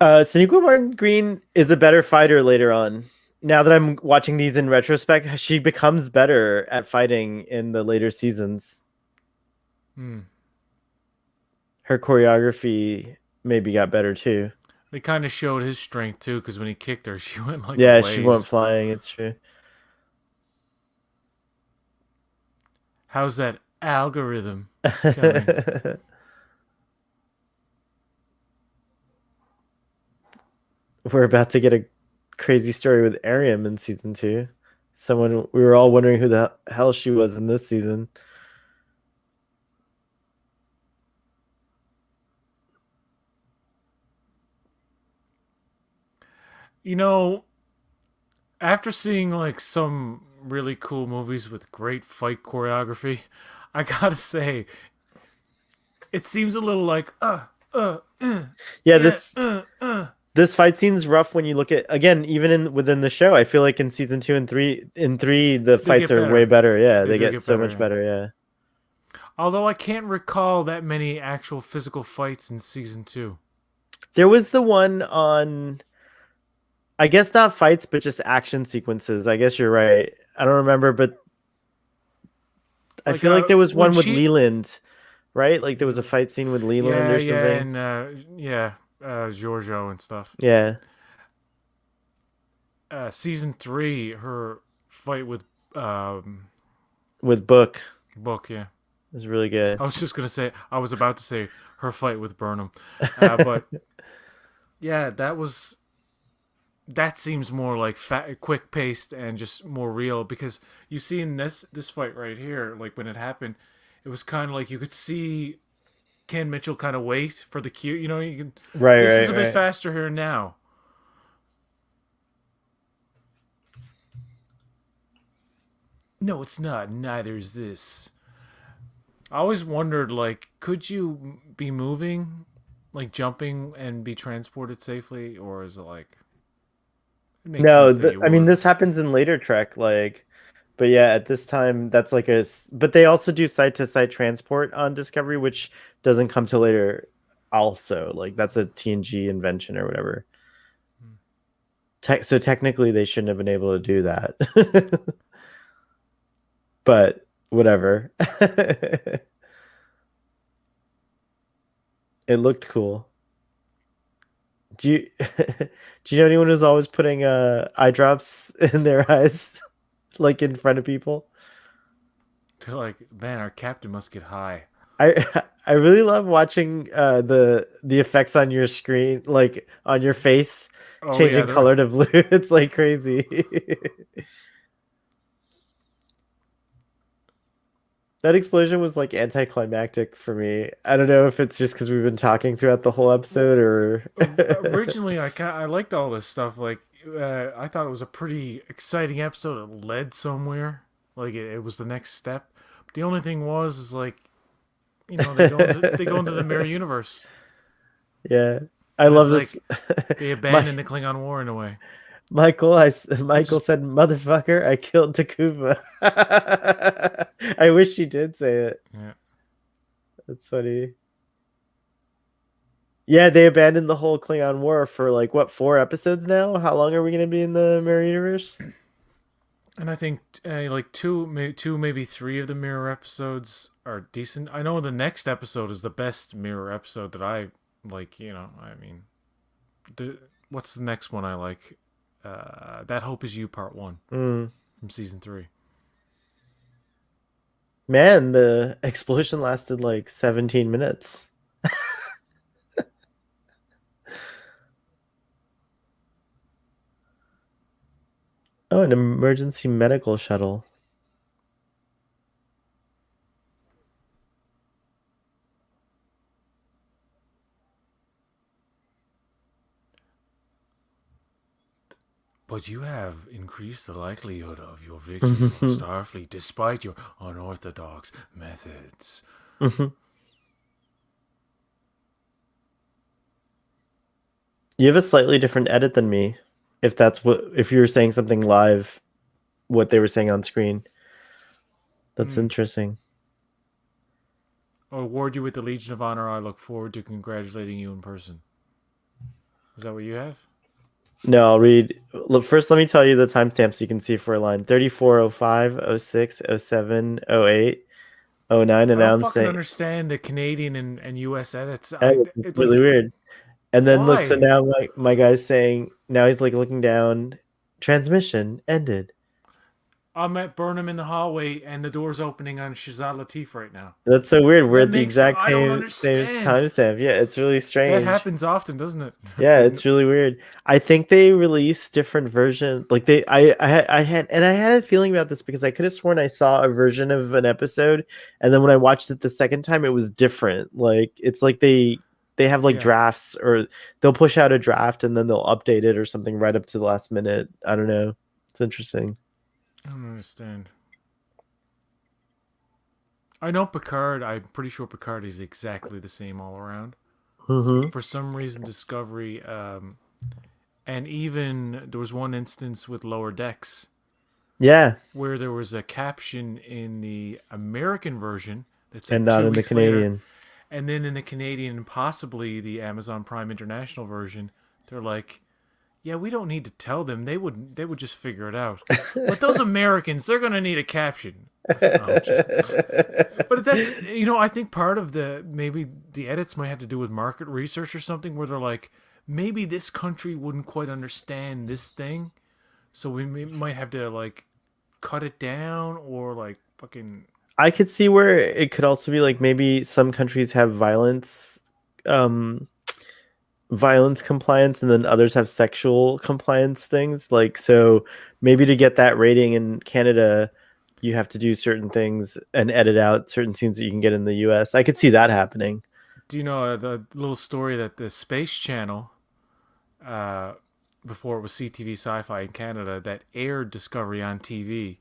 Sonequa Martin Green is a better fighter later on. Now that I'm watching these in retrospect, she becomes better at fighting in the later seasons. Mm. Her choreography maybe got better too. They kind of showed his strength too, because when he kicked her, she went like a Yeah, she went ways. flying. It's true. How's that algorithm coming? We're about to get a crazy story with Ariam in season 2. Someone we were all wondering who the hell she was in this season. You know, after seeing like some really cool movies with great fight choreography, I gotta say, it seems a little like Yeah, yeah this fight scene's rough when you look at, again, even within the show. I feel like in season 2 and 3, the they fights get are way better. better. Yeah, They they do get get so better. much Yeah. better. Yeah. Although I can't recall that many actual physical fights in season 2. There was the one on, I guess not fights, but just action sequences. I guess you're right. I don't remember, but I Like feel like there was when one with she Leland, right? Like there was a fight scene with Leland yeah or yeah something. and Giorgio and stuff. Yeah, Season 3, her fight with um with Book Book. Yeah, is really good. I was about to say her fight with Burnham, but yeah, that seems more like quick paced and just more real, because you see in this fight right here, like when it happened, it was kind of like you could see Ken Mitchell kind of wait for the cue. You know, you can. Right, This is right, a bit right. faster here now. No, it's not. Neither is this. I always wondered, like, could you be moving, like jumping, and be transported safely, or is it like it makes No, sense that you I mean, would? this happens in later Trek, like, but yeah, at this time, that's like but they also do site to site transport on Discovery, which doesn't come till later. Also, like that's a TNG invention or whatever. So technically, they shouldn't have been able to do that, but whatever. It looked cool. Do you do you know anyone who's always putting eye drops in their eyes, like in front of people? They're like, man, our captain must get high. I really love watching the effects on your screen, like on your face, Oh yeah, changing they're color to blue. It's like crazy. That explosion was like anticlimactic for me. I don't know if it's just because we've been talking throughout the whole well. episode or Originally, I liked all this stuff. Like, I thought it was a pretty exciting episode. It led somewhere. Like, it was the next step. But the only thing was, is like, they go into the mirror universe, yeah. I and love it's this. like they My abandoned the Klingon War in a way, Michael which said, "Motherfucker, I killed Takuba." I wish she did say it. yeah. That's funny. Yeah, they abandoned the whole Klingon War for like what, 4 episodes now? How long are we gonna be in the Mirror Universe? And I think like two, maybe three of the mirror episodes are decent. I know the next episode is the best mirror episode that I like. I mean, what's the next one I like? That Hope Is You Part 1 Mm. from season 3. Man, the explosion lasted like 17 minutes. Oh, an emergency medical shuttle. But you have increased the likelihood of your victory on Starfleet despite your unorthodox methods. You have a slightly different edit than me. If you were saying something live, what they were saying on screen. That's Hmm. interesting. I'll award you with the Legion of Honor. I look forward to congratulating you in person. Is that what you have? No, I'll read. Look, first, let me tell you the timestamp so you can see for a line 3405, 06, 07, 08, 09, and I now don't I'm fucking saying understand the Canadian and U.S. edits. it's really weird. And then look, so Why? now my guy's saying, now he's like looking down, transmission ended. I'm at Burnham in the hallway and the door's opening on Shazad Latif right now. That's so weird. We're That at the makes exact I don't same understand. timestamp. Yeah, it's really That strange. happens often, doesn't it? Yeah, Like, it's really weird. I think they released different versions. Like I had a feeling about this because I could have sworn I saw a version of an episode, and then when I watched it the second time, it was different. Like it's like they have like yeah, drafts, or they'll push out a draft and then they'll update it or something right up to the last minute. I don't know. It's interesting. I don't understand. I know Picard. I'm pretty sure Picard is exactly the same all around. Mm-hmm. For some reason, Discovery, and even there was one instance with Lower Decks Yeah, where there was a caption in the American version that and said not two in the weeks later, Canadian. and then in the Canadian and possibly the Amazon Prime International version, they're like, "Yeah, we don't need to tell them. They would just figure it out." But those Americans, they're gonna need a caption. Oh, but that's I think part of the maybe the edits might have to do with market research or something, where they're like, maybe this country wouldn't quite understand this thing, so we might have to like cut it down or like fucking. I could see where it could also be like maybe some countries have um, violence compliance, and then others have sexual compliance things. Like, so maybe to get that rating in Canada, you have to do certain things and edit out certain scenes that you can get in the US. I could see that happening. Do you know the little story that the Space Channel, uh, before it was CTV Sci-Fi in Canada, that aired Discovery on TV,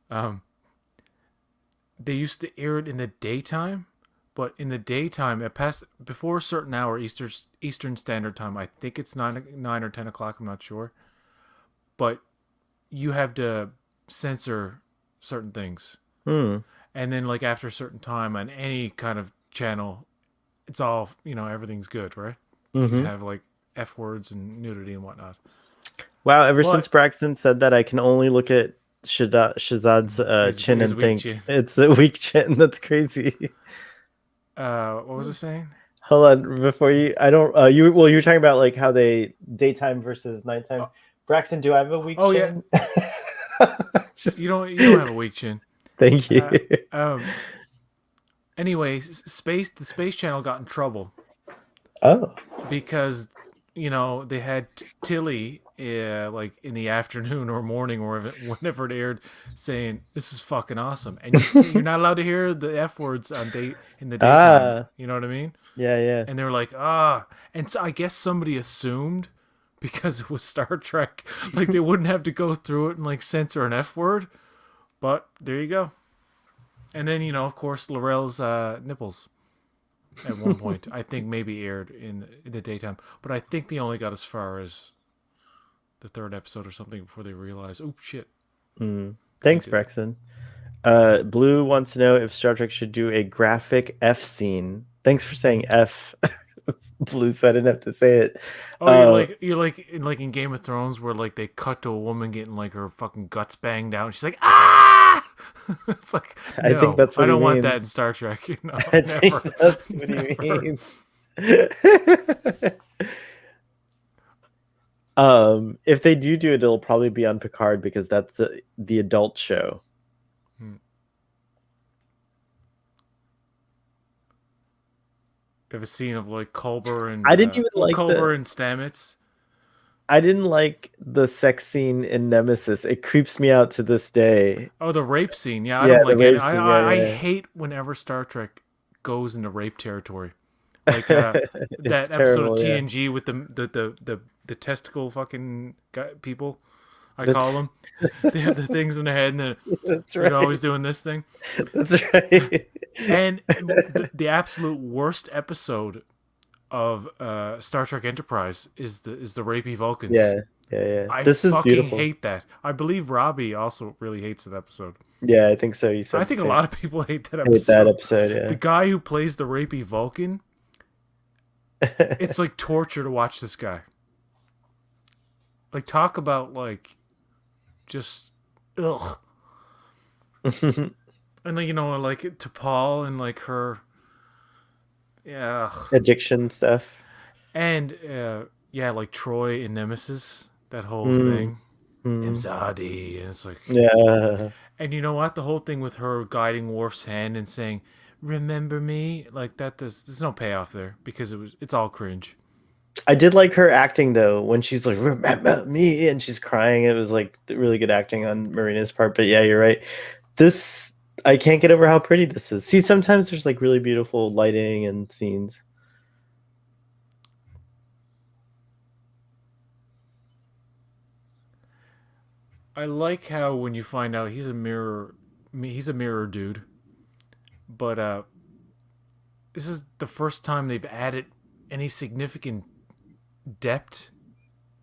um, they used to air it in the daytime, but in the daytime, it passed before a certain hour Eastern Standard Time. I think it's 9 or 10 o'clock. I'm not sure, but you have to censor certain things, Hmm. and then like after a certain time on any kind of channel, it's all everything's good, right? You can Mm-hmm. have like F words and nudity and whatnot. Wow, ever since But Braxton said that, I can only look at Shazad's chin his and weak think chin. it's a weak chin. That's crazy. What was it saying? Hold on, before you, I don't. You were talking about like how they daytime versus nighttime. Oh, Braxton, do I have a weak oh yeah, chin? you Just don't have a weak chin. thank you. Uh, um. Anyway, the Space Channel got in trouble Oh, because they had Tilly like in the afternoon or morning or whenever it aired saying this is fucking awesome, and you're not allowed to hear the F words in the daytime. ah, You know what I mean? yeah, yeah. And they were like, and so I guess somebody assumed because it was Star Trek, like they wouldn't have to go through it and like censor an F word. But there you go. And then of course, Laurel's nipples at one point I think maybe aired in the daytime, but I think they only got as far as the third episode or something before they realized, oh shit, Mm. can't Thanks, do that. Braxton. Blue wants to know if Star Trek should do a graphic F scene. Thanks for saying F, Blue, so I didn't have to say it. Oh, Uh, you're like in Game of Thrones where like they cut to a woman getting like her fucking guts banged out. And she's like, ah! It's like, I think no, that's I what he don't want that in means. Star Trek. I think Never, that's what he never. means. If they do it, it'll probably be on Picard because that's the adult show. Hmm. You have a scene of like Culber and I didn't even like Culber and Stamets. I didn't like the sex scene in Nemesis. It creeps me out to this day. Oh, the rape scene. Yeah, I Yeah, don't the like any. rape I scene. Yeah, I, I yeah. hate whenever Star Trek goes into rape territory. Like It's that episode of terrible. Yeah, TNG with the testicle fucking people. I call that's them. They have the things in their head, and that's they're always right. doing this thing. That's right. And the absolute worst episode of Star Trek Enterprise is the rapey Vulcans. Yeah, yeah, yeah. I This is fucking beautiful. hate that. I believe Robbie also really hates that episode. Yeah, I think so. You I said the think a same. lot of people hate that Hate that episode. episode. The Yeah. guy who plays the rapey Vulcan, it's like torture to watch this guy. Like talk about like just ugh. And like like to Paul and like her, yeah, Addiction stuff. and yeah, like Troy in Nemesis, that whole Mm, thing. mm. Imzadi, and it's like, Yeah. and you know what? The whole thing with her guiding Worf's hand and saying, "Remember me," like that. There's no payoff there because it's all cringe. I did like her acting though when she's like "Remember me" and she's crying. It was like really good acting on Marina's part. But yeah, you're right. This I can't get over how pretty this is. See, sometimes there's like really beautiful lighting and scenes. I like how when you find out he's a mirror dude. but this is the first time they've added any significant depth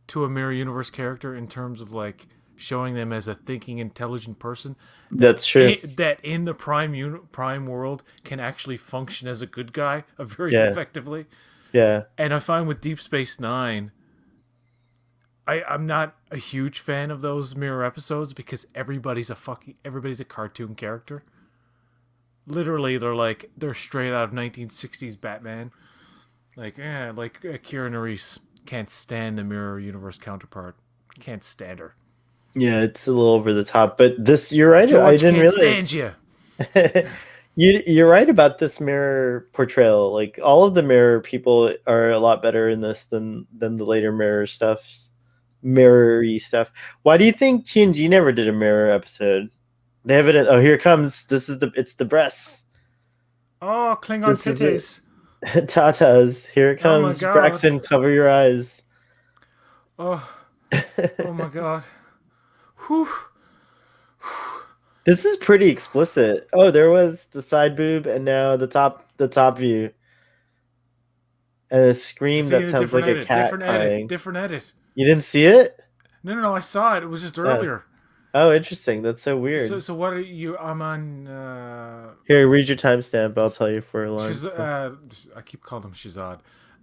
to a mirror universe character in terms of like showing them as a thinking, intelligent person That's true. that in the prime world can actually function as a good guy very Yeah. effectively. Yeah. And I find with Deep Space Nine, I'm not a huge fan of those mirror episodes because everybody's a cartoon character. Literally, they're straight out of 1960s Batman. Like Keanu Reeves can't stand the mirror universe counterpart. Can't stand her. Yeah, it's a little over the top, but this you're right. I George didn't can't realize. stand you. You're right about this mirror portrayal. Like all of the mirror people are a lot better in this than the later mirror-y stuff. Why do you think TNG never did a mirror episode? They have it. Oh, here it comes. It's the breasts. Oh, Klingon This is it. titties. Tatas. Here it Oh my comes. God. Braxton, cover your eyes. Oh, oh my God. Whew. This is pretty explicit. Oh, there was the side boob, and now the top view, and a scream See, that sounds like a cat crying. different edit. You didn't see it? No, I saw it. It was just earlier. Oh, interesting. That's so weird. So what are you? I'm on. Here, read your timestamp. I'll tell you for a long. I keep calling him Shazad.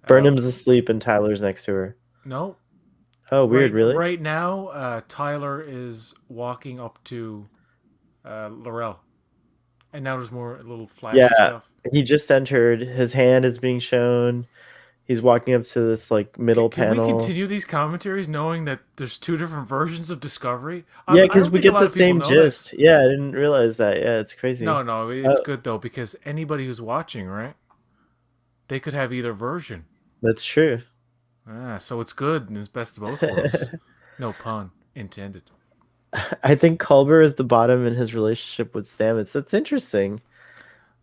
Burnham's asleep and Tyler's next to her. No. Oh, weird. Really? Right now, Tyler is walking up to Laurel, and now there's more little flashy stuff. He just entered. His hand is being shown. He's walking up to this like middle panel. Can we continue these commentaries knowing that there's two different versions of Discovery? Yeah, because we get the same gist. Yeah, I didn't realize that. Yeah, it's crazy. No, it's good though because anybody who's watching, right? They could have either version. That's true. So it's good and it's best of both worlds. No pun intended. I think Culber is the bottom in his relationship with Stamets. That's interesting.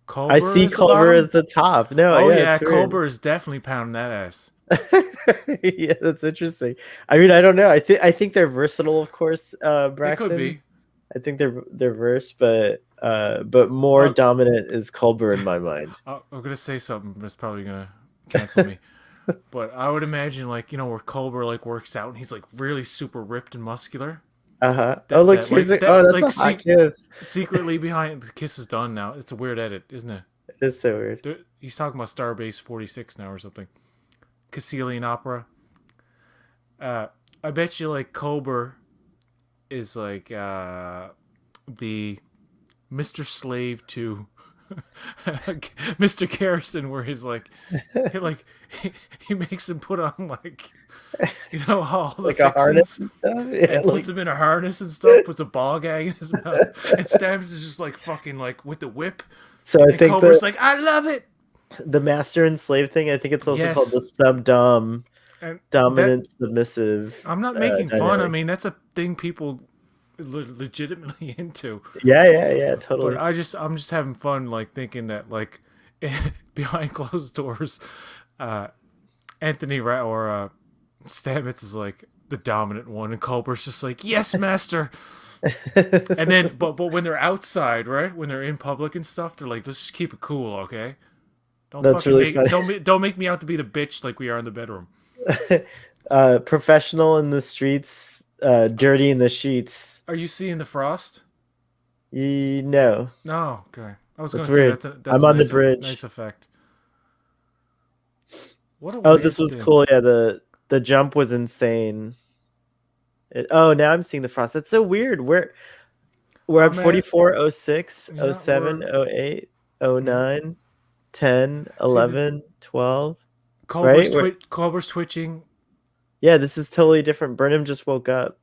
Culber I see Culber as the top. No, Culber is definitely pounding that ass. Yeah, that's interesting. I mean, I don't know. I think they're versatile, of course. Braxton. They could be. I think they're verse, but more dominant is Culber in my mind. I'm gonna say something that's probably gonna cancel me. But I would imagine, like, where Culber like works out and he's like really super ripped and muscular. That's a hot kiss. Secretly behind the kiss is done now. It's a weird edit, isn't it? It is so weird. He's talking about Starbase 46 now or something. Caecilian opera. I bet you like Culber is like the Mr. Slave to Mr. Garrison, where he's like he makes him put on like all the like a harness and stuff. And puts him in a harness and stuff, puts a ball gag in his mouth, and Stamps is just like fucking like with the whip. So I think Culber's like, I love it. The master and slave thing, I think it's also called the sub-dom, dominant submissive. I'm not making fun. I mean, that's a thing people legitimately into. Yeah, totally. But I'm just having fun, like thinking that like behind closed doors, Anthony or Stamets is like the dominant one, and Culber's just like, yes, master. And then, but when they're outside, right, when they're in public and stuff, they're like, let's just keep it cool, okay? Don't make me out to be the bitch like we are in the bedroom. Professional in the streets, dirty in the sheets. Are you seeing the frost? No. No. Okay. I was going to say that's I'm on the bridge. Nice effect. This was cool. Yeah, the jump was insane. Now I'm seeing the frost. That's so weird. We're at 44, 06, 07, 08, 09, 10, 11, 12. Culber's twitching. Yeah, this is totally different. Burnham just woke up.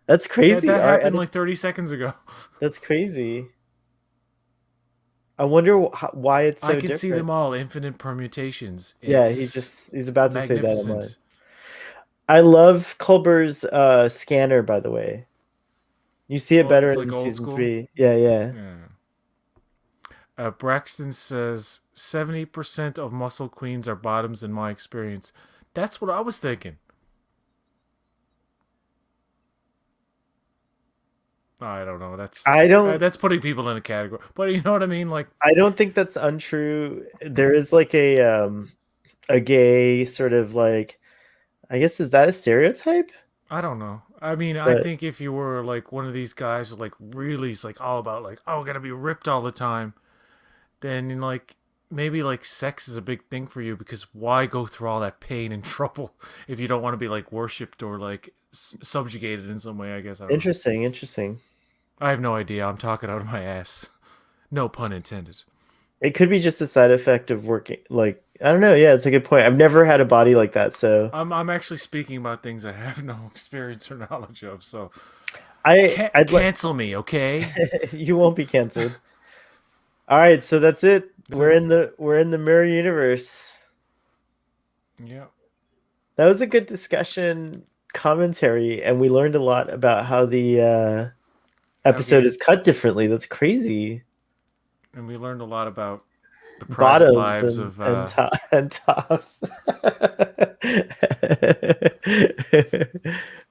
That's crazy. That happened like 30 seconds ago. That's crazy. I wonder why it's so different. I can see them all, infinite permutations. He's about to say that online. I love Culber's scanner, by the way. You see it better in season 3. Yeah. Braxton says 70% of muscle queens are bottoms in my experience. That's what I was thinking. I don't know. I don't That's putting people in a category. But you know what I mean? Like, I don't think that's untrue. There is like a gay sort of like, I guess, is that a stereotype? I don't know. I mean, I But think if you were like one of these guys who like really is like all about like, oh, gotta be ripped all the time, then like maybe like sex is a big thing for you because why go through all that pain and trouble if you don't want to be like worshipped or like subjugated in some way? I guess I don't know. interesting, interesting. I have no idea. I'm talking out of my ass. No pun intended. It could be just a side effect of working. Like, I don't know. Yeah, it's a good point. I've never had a body like that, so I'm actually speaking about things I have no experience or knowledge of. So I'd like cancel me, okay? you won't be canceled. All right, so that's it. That's it. We're in the mirror universe. Yeah. That was a good discussion commentary, and we learned a lot about how the episode Okay. is cut differently. That's crazy. And we learned a lot about the private Bottoms lives of. and tops.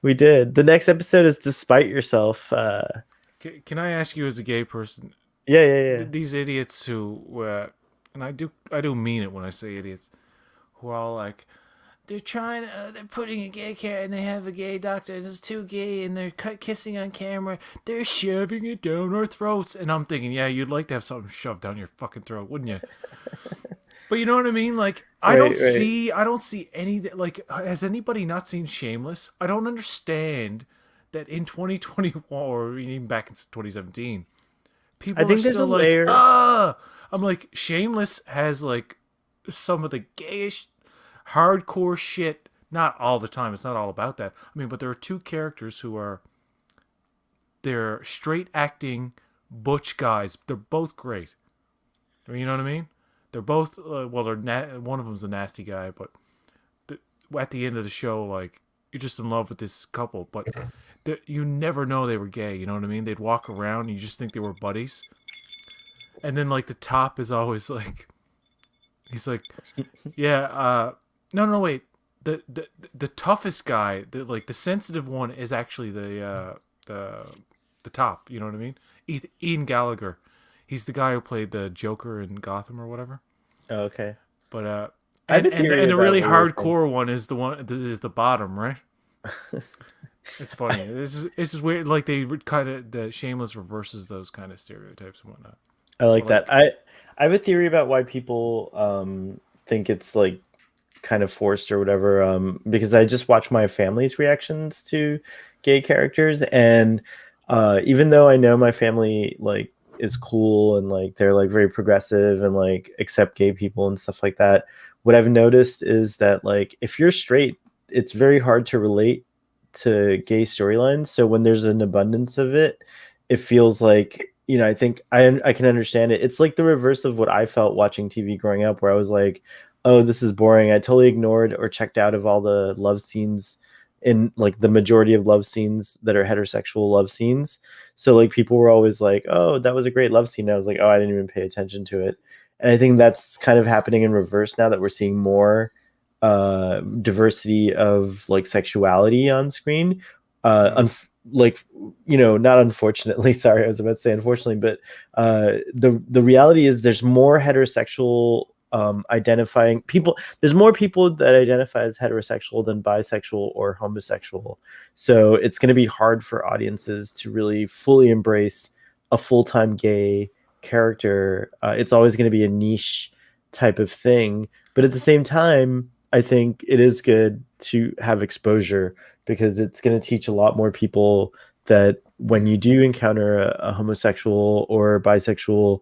We did. The next episode is Despite Yourself. Can I ask you, as a gay person, Yeah, yeah, yeah. these idiots who, and I do mean it when I say idiots, who are all like, they're putting a gay character and they have a gay doctor and it's too gay and they're kissing on camera. They're shoving it down our throats. And I'm thinking, yeah, you'd like to have something shoved down your fucking throat, wouldn't you? But you know what I mean? Like, I Right, right. don't see any, like, has anybody not seen Shameless? I don't understand that in 2021 or even back in 2017, I people are think there's a still like, layer. ah. I'm like, Shameless has like some of the gayish, hardcore shit. Not all the time. It's not all about that. I mean, but there are two characters who are they're straight acting butch guys. They're both great. I mean, you know what I mean? They're both well. One of them's a nasty guy, but at the end of the show, like you're just in love with this couple, but you never know they were gay. You know what I mean? They'd walk around and you just think they were buddies, and then like the top is always like, he's like, yeah, no, wait, the toughest guy, like the sensitive one, is actually the top. You know what I mean? Ian Gallagher. He's the guy who played the Joker in Gotham or whatever. Oh, okay. But I have a and theory the about really what you're saying. hardcore one is the bottom, right? It's funny. This is weird. Like they kind of the Shameless reverses those kind of stereotypes and whatnot. I like But that. like, I have a theory about why people think it's like kind of forced or whatever. Because I just watch my family's reactions to gay characters, and even though I know my family like is cool and like they're like very progressive and like accept gay people and stuff like that, what I've noticed is that like if you're straight, it's very hard to relate to gay storylines. So when there's an abundance of it, it feels like, you know, I think I can understand it. It's like the reverse of what I felt watching TV growing up, where I was like, oh, this is boring. I totally ignored or checked out of all the love scenes in like the majority of love scenes that are heterosexual love scenes. So like people were always like, oh, that was a great love scene. And I was like, oh, I didn't even pay attention to it. And I think that's kind of happening in reverse now that we're seeing more diversity of like sexuality on screen. Like, you know, not unfortunately, sorry, I was about to say unfortunately, but the reality is there's more heterosexual identifying people. There's more people that identify as heterosexual than bisexual or homosexual. So it's going to be hard for audiences to really fully embrace a full-time gay character. It's always going to be a niche type of thing, but at the same time, I think it is good to have exposure because it's going to teach a lot more people that when you do encounter a homosexual or bisexual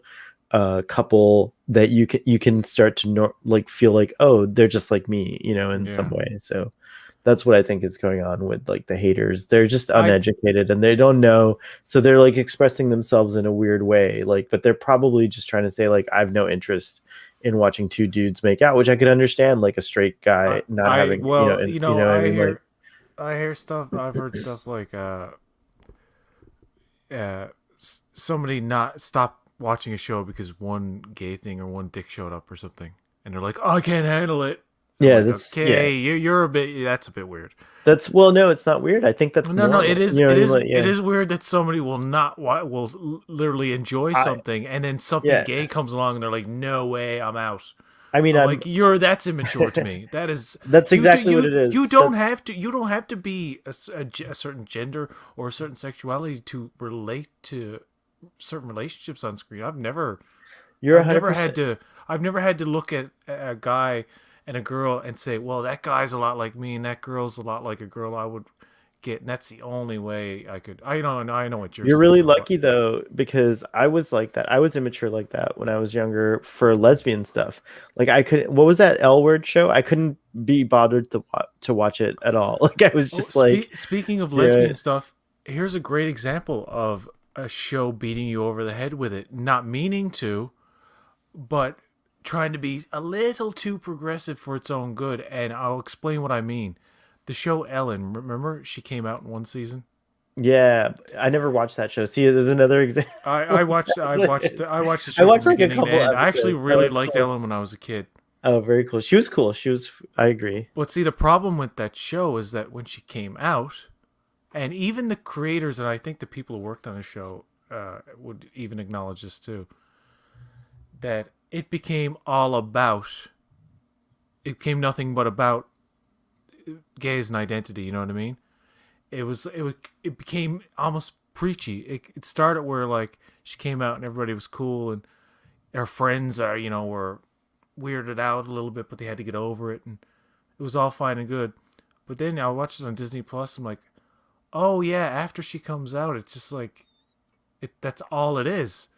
couple, that you can start to like feel like, oh, they're just like me, you know, in some yeah, way. So that's what I think is going on with like the haters. They're just I uneducated and they don't know, so they're like expressing themselves in a weird way, like, but they're probably just trying to say like, I have no interest in watching two dudes make out, which I could understand, like a straight guy not having, you know, well, and you know what I mean, like, I hear stuff. I've heard stuff like somebody not stop watching a show because one gay thing or one dick showed up or something, and they're like, oh, I can't handle it. I'm Yeah, like, that's yeah. okay, you're a bit. That's a bit weird. That's well, no, it's not weird. I think that's No, no, it normal. is. You know It what I mean? is. Like, It yeah, is weird that somebody will not literally enjoy I something, and then something yeah. gay comes along, and they're like, "No way, I'm out." I mean, I'm I'm like, that's immature to me. That is that's you do exactly what it you is. don't have to be a certain gender or a certain sexuality to relate to certain relationships on screen. You're I've never had 100%. to I've never had to look at a guy and a girl and say, well, that guy's a lot like me and that girl's a lot like a girl I would get, and that's the only way I could. I know what you're You're saying really though, but lucky though, because I was like that. I was immature like that when I was younger for lesbian stuff. Like I couldn't. What was that L Word show? I couldn't be bothered to watch it at all. Like I was oh, just like, speaking of yeah, lesbian stuff, here's a great example of a show beating you over the head with it, not meaning to, but trying to be a little too progressive for its own good. And I'll explain what I mean. The show Ellen, remember she came out in one season. yeah. I never watched that show. See, there's another example. I watched the I show from watched like a beginning to couple end. I actually episodes. Oh, really it's liked cool. Ellen when I was a kid. Oh, very cool. She was cool. She was. I agree. But see, the problem with that show is that when she came out, and even the creators, and I think the people who worked on the show would even acknowledge this too, that it became all about. It became nothing but about gay as an identity. You know what I mean? It became almost preachy. It started where like she came out and everybody was cool and her friends are were weirded out a little bit, but they had to get over it, and it was all fine and good. But then I watched this on Disney Plus. I'm like, oh yeah, after she comes out, it's just like that's all it is.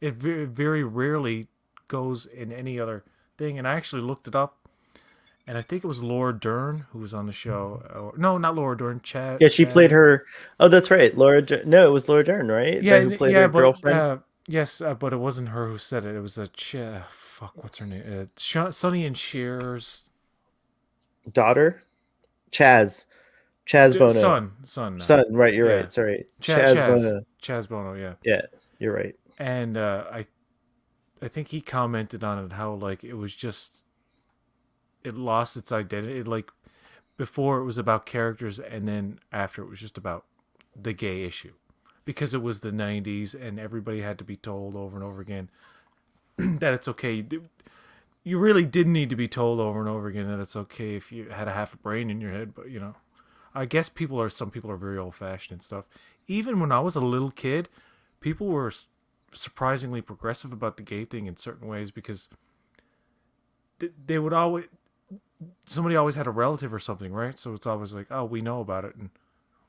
It very rarely goes in any other thing. And I actually looked it up, and I think it was Laura Dern who was on the show. Or, no, not Laura Dern. Yeah, she played Chad. her. Oh, that's right. No, it was Laura Dern, right? Yeah, That who played yeah, her but girlfriend. yes, but it wasn't her who said it. It was a fuck. What's her name? Sonny and Cher's Daughter, Chaz Bono. son now. Son, right, you're Yeah, right. Sorry. Chaz Bono. Chaz Bono. Yeah, Yeah, you're right. and I think he commented on it how like it was just it lost its identity. Like before it was about characters, and then after it was just about the gay issue, because it was the '90s and everybody had to be told over and over again that it's okay. You really didn't need to be told over and over again that it's okay if you had a half a brain in your head, but I guess some people are very old fashioned and stuff. Even when I was a little kid, people were surprisingly progressive about the gay thing in certain ways because they would always somebody always had a relative or something, right? So it's always like, oh, we know about it, and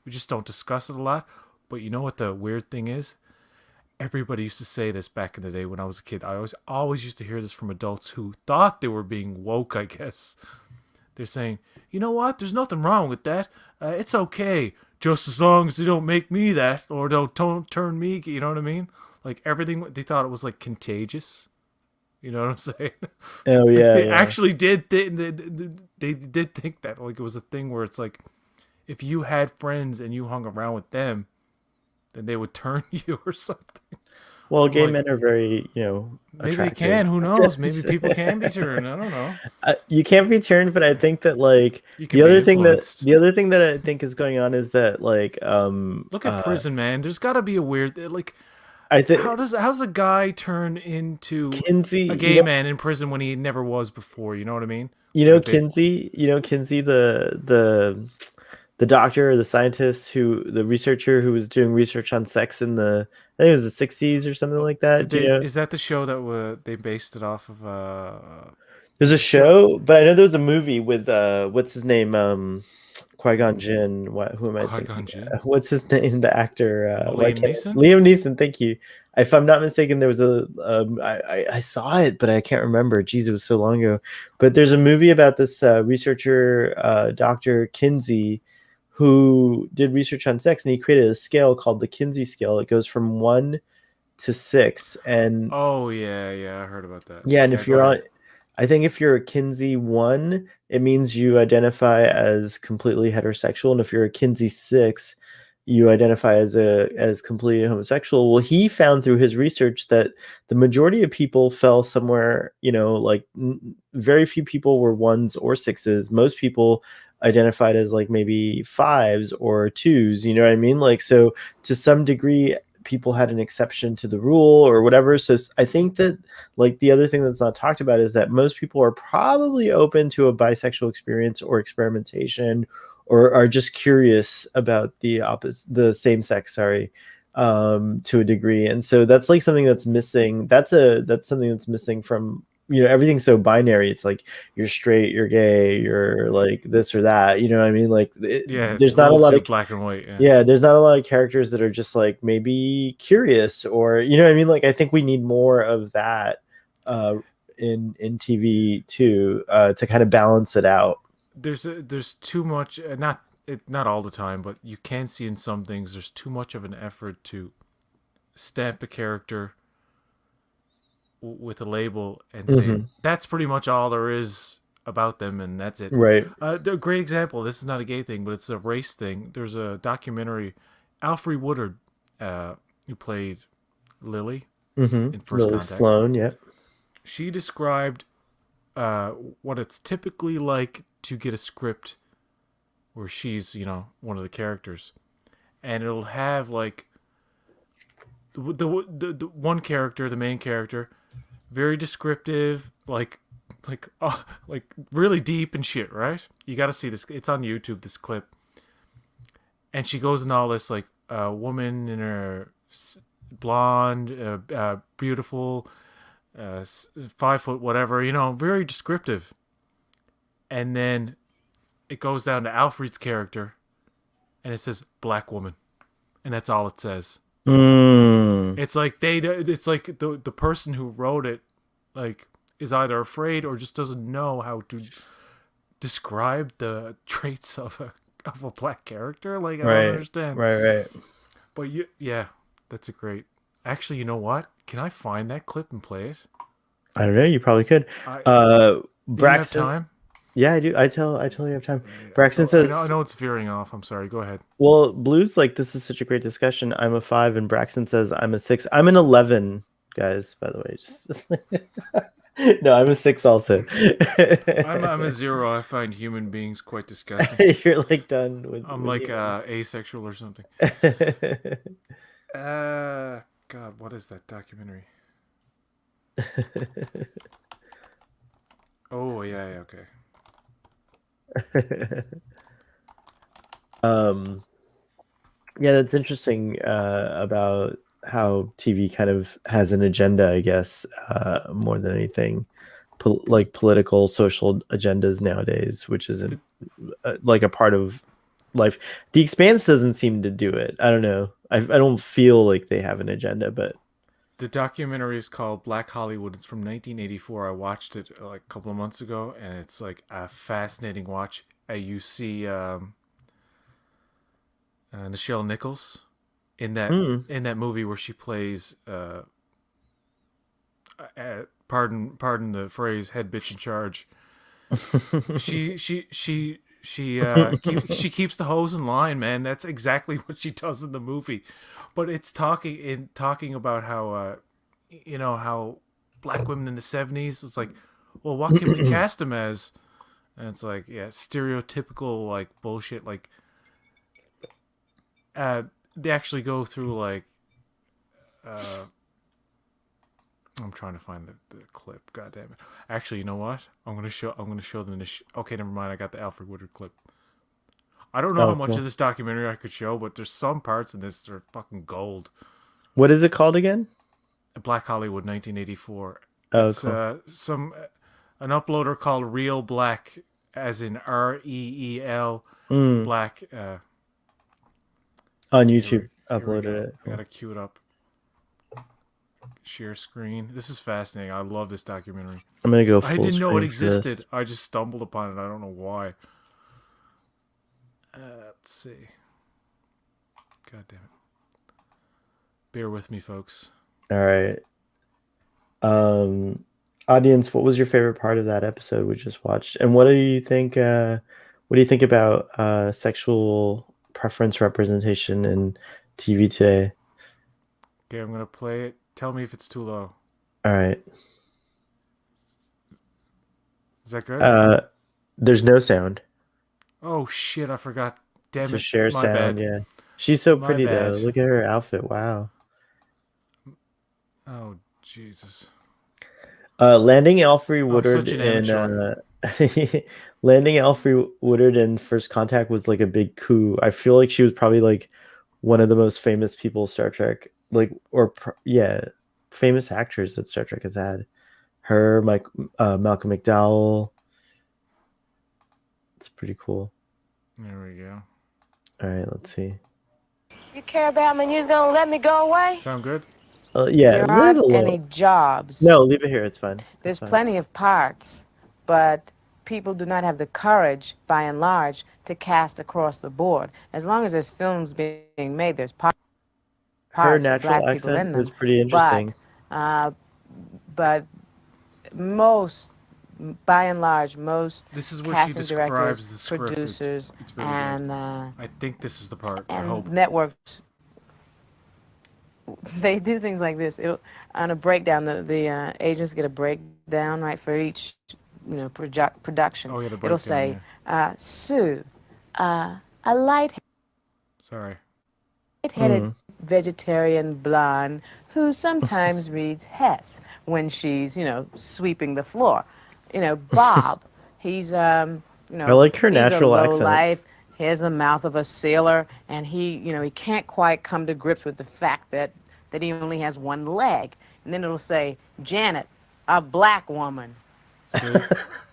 we just don't discuss it a lot. But you know what the weird thing is? Everybody used to say this back in the day when I was a kid. I always used to hear this from adults who thought they were being woke, I guess. They're saying, you know what? There's nothing wrong with that. It's okay, just as long as they don't make me that or don't turn me. You know what I mean? Like everything, they thought it was like contagious. You know what I'm saying? Oh Like yeah, they yeah. actually did. They did think that like it was a thing where it's like, if you had friends and you hung around with them, then they would turn you or something. Well, I'm gay like, men are very, maybe they attractive. can. Who knows? Maybe people can be turned. I don't know. You can't be turned, but I think that like You can be influenced. the other thing that I think is going on is that like Look at prison, man. There's got to be a weird like. I think How's a guy turn into Kinsey, a gay man in prison when he never was before? You know what I mean? Like a bit. Kinsey, the doctor or the scientist the researcher who was doing research on sex in I think it was the 60s or something like that. Did Do you they? know? Is that the show that they based it off of? There's a Show show, but I know there was a movie with what's his name? Qui-Gon Jinn. Who am I Qui-Gon thinking? Jinn? What's his name? The actor. Liam Neeson? Liam Neeson. Thank you. If I'm not mistaken, there was I saw it, but I can't remember. Jeez, it was so long ago. But there's a movie about this researcher, Dr. Kinsey, who did research on sex, and he created a scale called the Kinsey scale. It goes from 1 to 6, and Oh yeah, I heard about that. yeah, and Yeah, if go you're ahead. on, I think if you're a Kinsey 1, it means you identify as completely heterosexual, and if you're a Kinsey 6, you identify as completely homosexual. Well, he found through his research that the majority of people fell somewhere, like very few people were ones or sixes. Most people identified as like maybe fives or twos, you know what I mean? Like, so to some degree, people had an exception to the rule or whatever. So I think that like the other thing that's not talked about is that most people are probably open to a bisexual experience or experimentation, or are just curious about the same sex, sorry, to a degree. And so that's like something that's missing. That's something that's missing from, everything's so binary. It's like you're straight, you're gay, you're like this or that, you know what I mean? Like Yeah, it's there's a not a little lot too of, black and white. Yeah. yeah, there's not a lot of characters that are just like maybe curious, or you know what I mean? Like I think we need more of that in TV too, to kind of balance it out. There's too much. Not all the time, but you can see in some things there's too much of an effort to stamp a character with a label and say Mm-hmm. that's pretty much all there is about them, and that's it. Right. A great example. This is not a gay thing, but it's a race thing. There's a documentary. Alfre Woodard, who played Lily Mm-hmm. in First Lily Contact, Sloan, yeah. she described what it's typically like to get a script where she's, one of the characters, and it'll have like the one character, the main character, very descriptive, like really deep and shit, right? You got to see this. It's on YouTube. This clip, and she goes in all this like woman in her blonde, beautiful, 5 foot, whatever, very descriptive. And then it goes down to Alfred's character, and it says black woman, and that's all it says. Mm. It's like it's like the person who wrote it, like, is either afraid or just doesn't know how to describe the traits of a black character. Like, I don't Right. understand. Right. But yeah, that's a great. Actually, you know what? Can I find that clip and play it? I don't know. You probably could. I You have Braxton. time? Yeah, I do. I totally have time. Braxton I says, know it's veering off. I'm sorry. Go ahead. well, Blue's like, this is such a great discussion. I'm a 5, and Braxton says, I'm a 6. I'm an 11, guys, by the way. Just no, I'm a 6 also. I'm a 0. I find human beings quite disgusting. You're like done I'm with like humans. asexual or something. God, what is that documentary? Oh yeah, okay. um yeah, that's interesting, about how TV kind of has an agenda, I guess, more than anything, like political, social agendas nowadays, which isn't like a part of life. The Expanse doesn't seem to do it. I don't know. I don't feel like they have an agenda, but The documentary is called Black Hollywood. It's from 1984. I watched it like a couple of months ago, and it's like a fascinating watch. You see Nichelle Nichols in that movie where she plays pardon the phrase, head bitch in charge. She keeps the hose in line, man. That's exactly what she does in the movie. But it's talking about how how black women in the 70s. It's like, well, what can we cast them as? And it's like, yeah, stereotypical like bullshit. Like, they actually go through like, I'm trying to find the clip. God damn it! Actually, you know what? I'm gonna show them this. Okay, never mind. I got the Alfre Woodard clip. I don't know how oh, much cool. of this documentary I could show, but there's some parts in this that are fucking gold. What is it called again? Black Hollywood, 1984. Oh, It's cool. An uploader called Real Black, as in REEL Black. On Here YouTube, we uploaded go. it. I gotta queue it up. Share screen. This is fascinating. I love this documentary. I'm gonna go full I didn't know it screen for this. existed. I just stumbled upon it. I don't know why. Let's see. God damn it. Bear with me, folks. All right. Audience, what was your favorite part of that episode we just watched? And what do you think about sexual preference representation in TV today. Okay, I'm gonna play it. Tell me if it's too low. All right. Is that good? There's no sound. Oh shit! I forgot. Damn To it! share My sound, bad. yeah. She's so My pretty bad. though. Look at her outfit. Wow. Oh Jesus! Landing Alfre I'm Woodard such an in amateur. landing Alfre Woodard in First Contact was like a big coup. I feel like she was probably like one of the most famous people Star Trek, like famous actors that Star Trek has had. Her, Malcolm McDowell. It's pretty cool. There we go. All right, let's see. You care about me and you're gonna let me go away? Sound good? Yeah, There aren't little any low. jobs. No, leave it here. It's fine. There's It's fine. plenty of parts, but people do not have the courage, by and large, to cast across the board. As long as there's films being made, there's Her parts of natural black people in accent them. was pretty interesting. But most, by and large, most This is where she casting describes directors, the script. producers, It's very and good. I think this is the part. I and hope. networks, they do things like this. On a breakdown, the agents get a breakdown, right, for each production. Oh, yeah, the It'll breakdown, say, yeah. Sue, a light-headed Sorry. vegetarian blonde who sometimes reads Hess when she's, sweeping the floor. Bob, he's, I like her he's natural a accent. lowlife. He has the mouth of a sailor, and he can't quite come to grips with the fact that he only has one leg. And then it'll say, Janet, a black woman. See?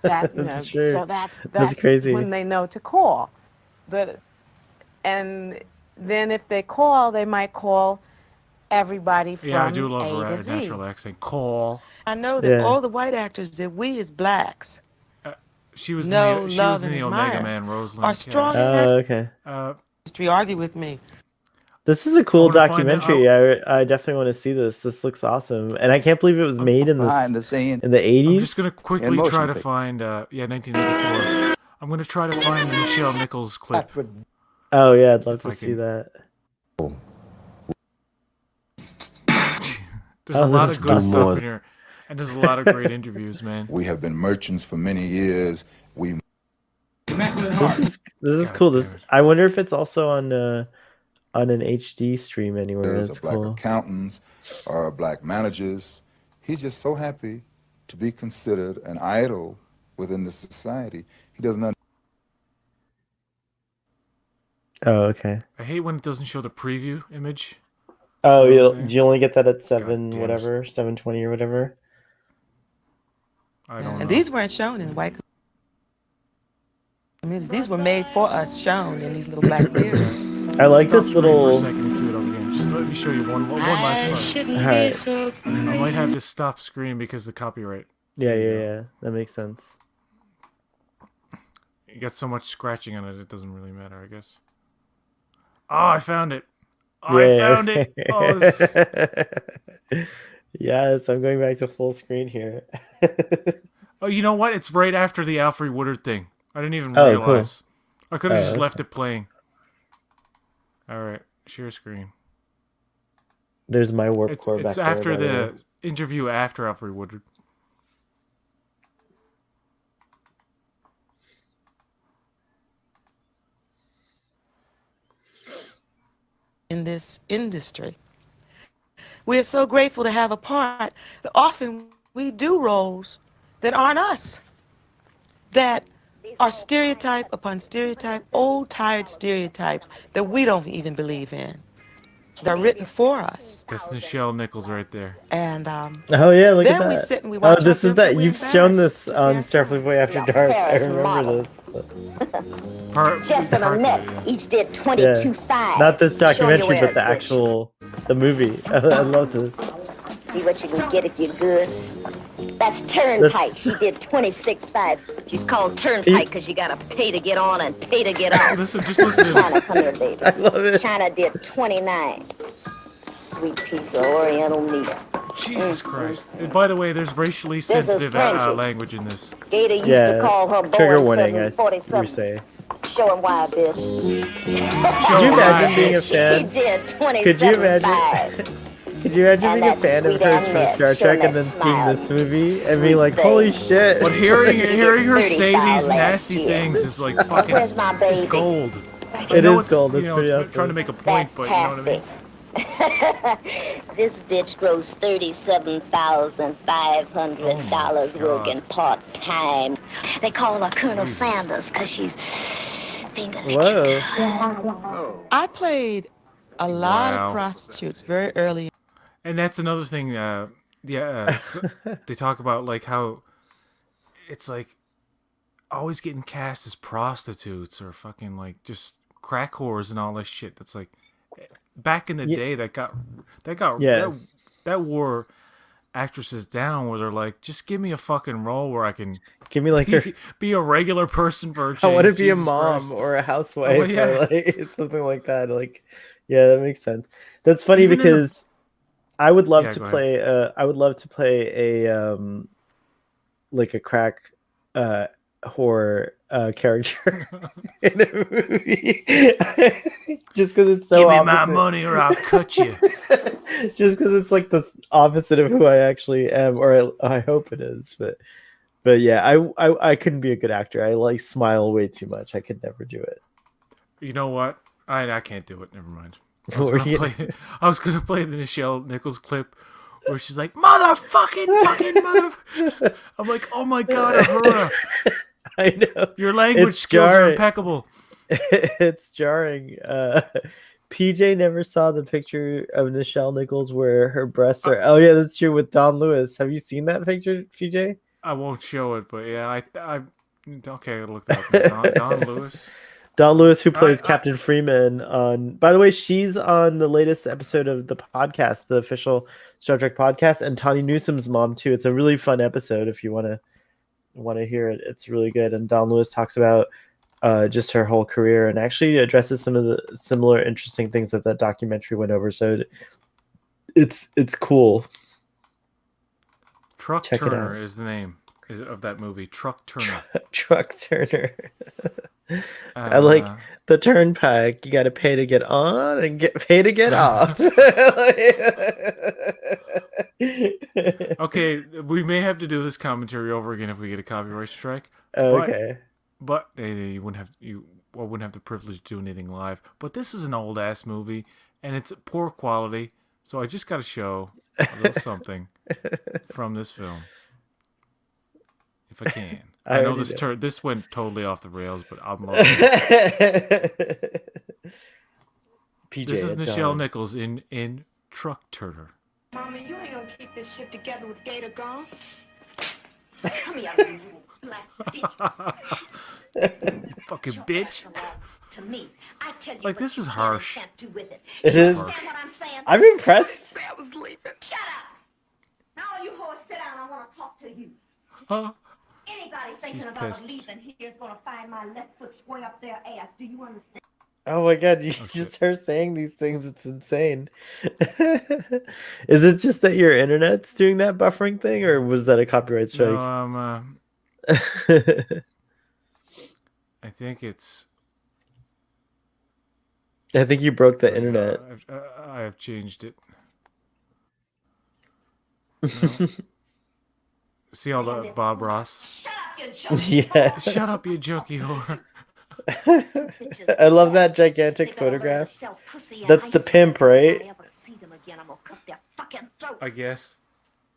That's true. So that's crazy. when they know to call. And then if they call, they might call everybody from Yeah, I do love A her to Z. natural accent. Cole. I know that all the white actors that we as blacks She was know, in the, she love, was in and the Omega admire Man, Rosalind. are strong Yeah. in that Okay. industry. Argue with me. This is a cool wanna find documentary. I definitely want to see this. This looks awesome, and I can't believe it was made in behind this the scene. in the I'm 80s. just gonna quickly motion try to picture. find 1984. I'm gonna try to find the Michelle Nichols clip. Oh yeah, I'd love If to I see can- that. There's Oh, a lot this of is good awesome. stuff in here, and there's a lot of great interviews, man. We have been merchants for many years. We This is God cool. damn This it. I wonder if it's also on an HD stream anywhere. are That's black cool. accountants or black managers. He's just so happy to be considered an idol within the society. He doesn't understand. Oh okay. I hate when it doesn't show the preview image. Oh, You know what I'm do you only get that at damn 720 or whatever? I don't know. And these weren't shown in white communities. These were made for us, shown in these little black theaters. I like Stop this screen little. for a second and cue it up again. Just let me show you one last part. Alright. I might have to stop screen because of the copyright. Yeah. That makes sense. You got so much scratching on it, it doesn't really matter, I guess. Oh, I found it. I found it. Oh, this... Yes, I'm going back to full screen here. Oh, you know what? It's right after the Alfre Woodard thing. I didn't even Oh, cool. realize. I could have just okay. left it playing. All right, share screen. There's my warp core It's back after there. by the interview after Alfre Woodard. In this industry, we are so grateful to have a part. That often we do roles that aren't us, that are stereotype upon stereotype, old tired stereotypes that we don't even believe in. They're written for us, That's Michelle Nichols right there. and Oh yeah, look then at we that. sit and we watch Oh, this our is films that and we're you've shown this embarrassed to see on Starfleet Boy After Dark. I remember this. Jeff and Parts of Annette it, yeah. each did 22.5. Not this Show 'em your documentary, but the average. actual movie. I love this. See what you can get if you're good. That's Turnpike. That's- She did 26.5. She's called Turnpike because you gotta pay to get on and pay to get off. Listen, just listen to China, this. come here, baby. I love it. China did 29. Sweet piece of Oriental meat. Jesus Christ. And by the way, there's racially This is sensitive Frenchie. language in this. Gator used Yeah, to call her trigger Boeing warning, I you 747. say. Show him why, bitch. Could you imagine being a She fan? did 27.5. Could you imagine? Could you imagine And being a that fan of sweet hers from Annette Star showing Trek and that then seeing smile. this movie and being Sweet like, thing. holy shit? But hearing She did her 30 say these last nasty year. things is like fucking Where's my it's baby? gold. It know is it's, gold. You It's know, pretty it's awesome. trying to make a point, That's but you know what I mean. This bitch grows $37,500 God. working part-time. They call her Colonel Sanders because she's finger Whoa. I played a lot Wow. of prostitutes very early. And that's another thing. So they talk about like how it's like always getting cast as prostitutes or fucking like just crack whores and all this shit. That's like back in the day that wore actresses down where they're like, just give me a fucking role where I can Give me like be a regular person for a change. I want to be Jesus a mom Christ. or a housewife yeah. or like something like that. Like, yeah, that makes sense. That's funny Even in because I would love Yeah, to go play. I would love to play a like a crack horror character in a movie, just because it's so. Give me opposite. my money or I'll cut you. Just because it's like the opposite of who I actually am, or I hope it is. But yeah, I couldn't be a good actor. I like smile way too much. I could never do it. You know what? I can't do it. Never mind. I What were you was gonna play the Nichelle Nichols clip where she's like, fucking mother. I'm like, oh my god, Ahura, I know your language It's skills are jarring. impeccable. It's jarring. PJ never saw the picture of Nichelle Nichols where her breasts are. Oh yeah, that's true with Don Lewis. Have you seen that picture, PJ? I won't show it, but yeah, I okay, I'll look that up. Don Lewis. Don Lewis, who plays I- Captain Freeman on. By the way, she's on the latest episode of the podcast, the official Star Trek podcast, and Tawny Newsom's mom too. It's a really fun episode if you want to hear it. It's really good, and Don Lewis talks about just her whole career and actually addresses some of the similar interesting things that documentary went over. So it's cool. Truck Check it Turner out. is the name of that movie. Truck Turner. Truck Turner. I like the turnpike. You got to pay to get on and pay to get off. Okay, we may have to do this commentary over again if we get a copyright strike. Okay. But you wouldn't have the privilege to do anything live. But this is an old ass movie, and it's poor quality. So I just got to show a little something from this film, if I can. I know this went totally off the rails, but I'm loving it. PJ, This is Nichelle Nichols in Truck Turner. Mommy, you ain't gonna keep this shit together with Gator gone. Come here, you little black bitch. Fucking bitch. To me, I tell you Like, what this you is can harsh. and can't do with it. It You is. understand what I'm saying? I'm impressed. I was leaving. Shut up! Now all you whores sit down. I want to talk to you. Huh? Anybody thinking She's about pissed. leaving here is going to find my left foot square up their ass. Do you understand? Oh my god, you just her saying these things, it's insane. Is it just that your internet's doing that buffering thing, or was that a copyright strike? No, I think it's. I think you broke the internet. I have changed it. No. See all the Bob Ross? Shut up, you junkie. Yeah. Shut up, you junkie whore. I love that gigantic photograph. That's the pimp, right? I guess.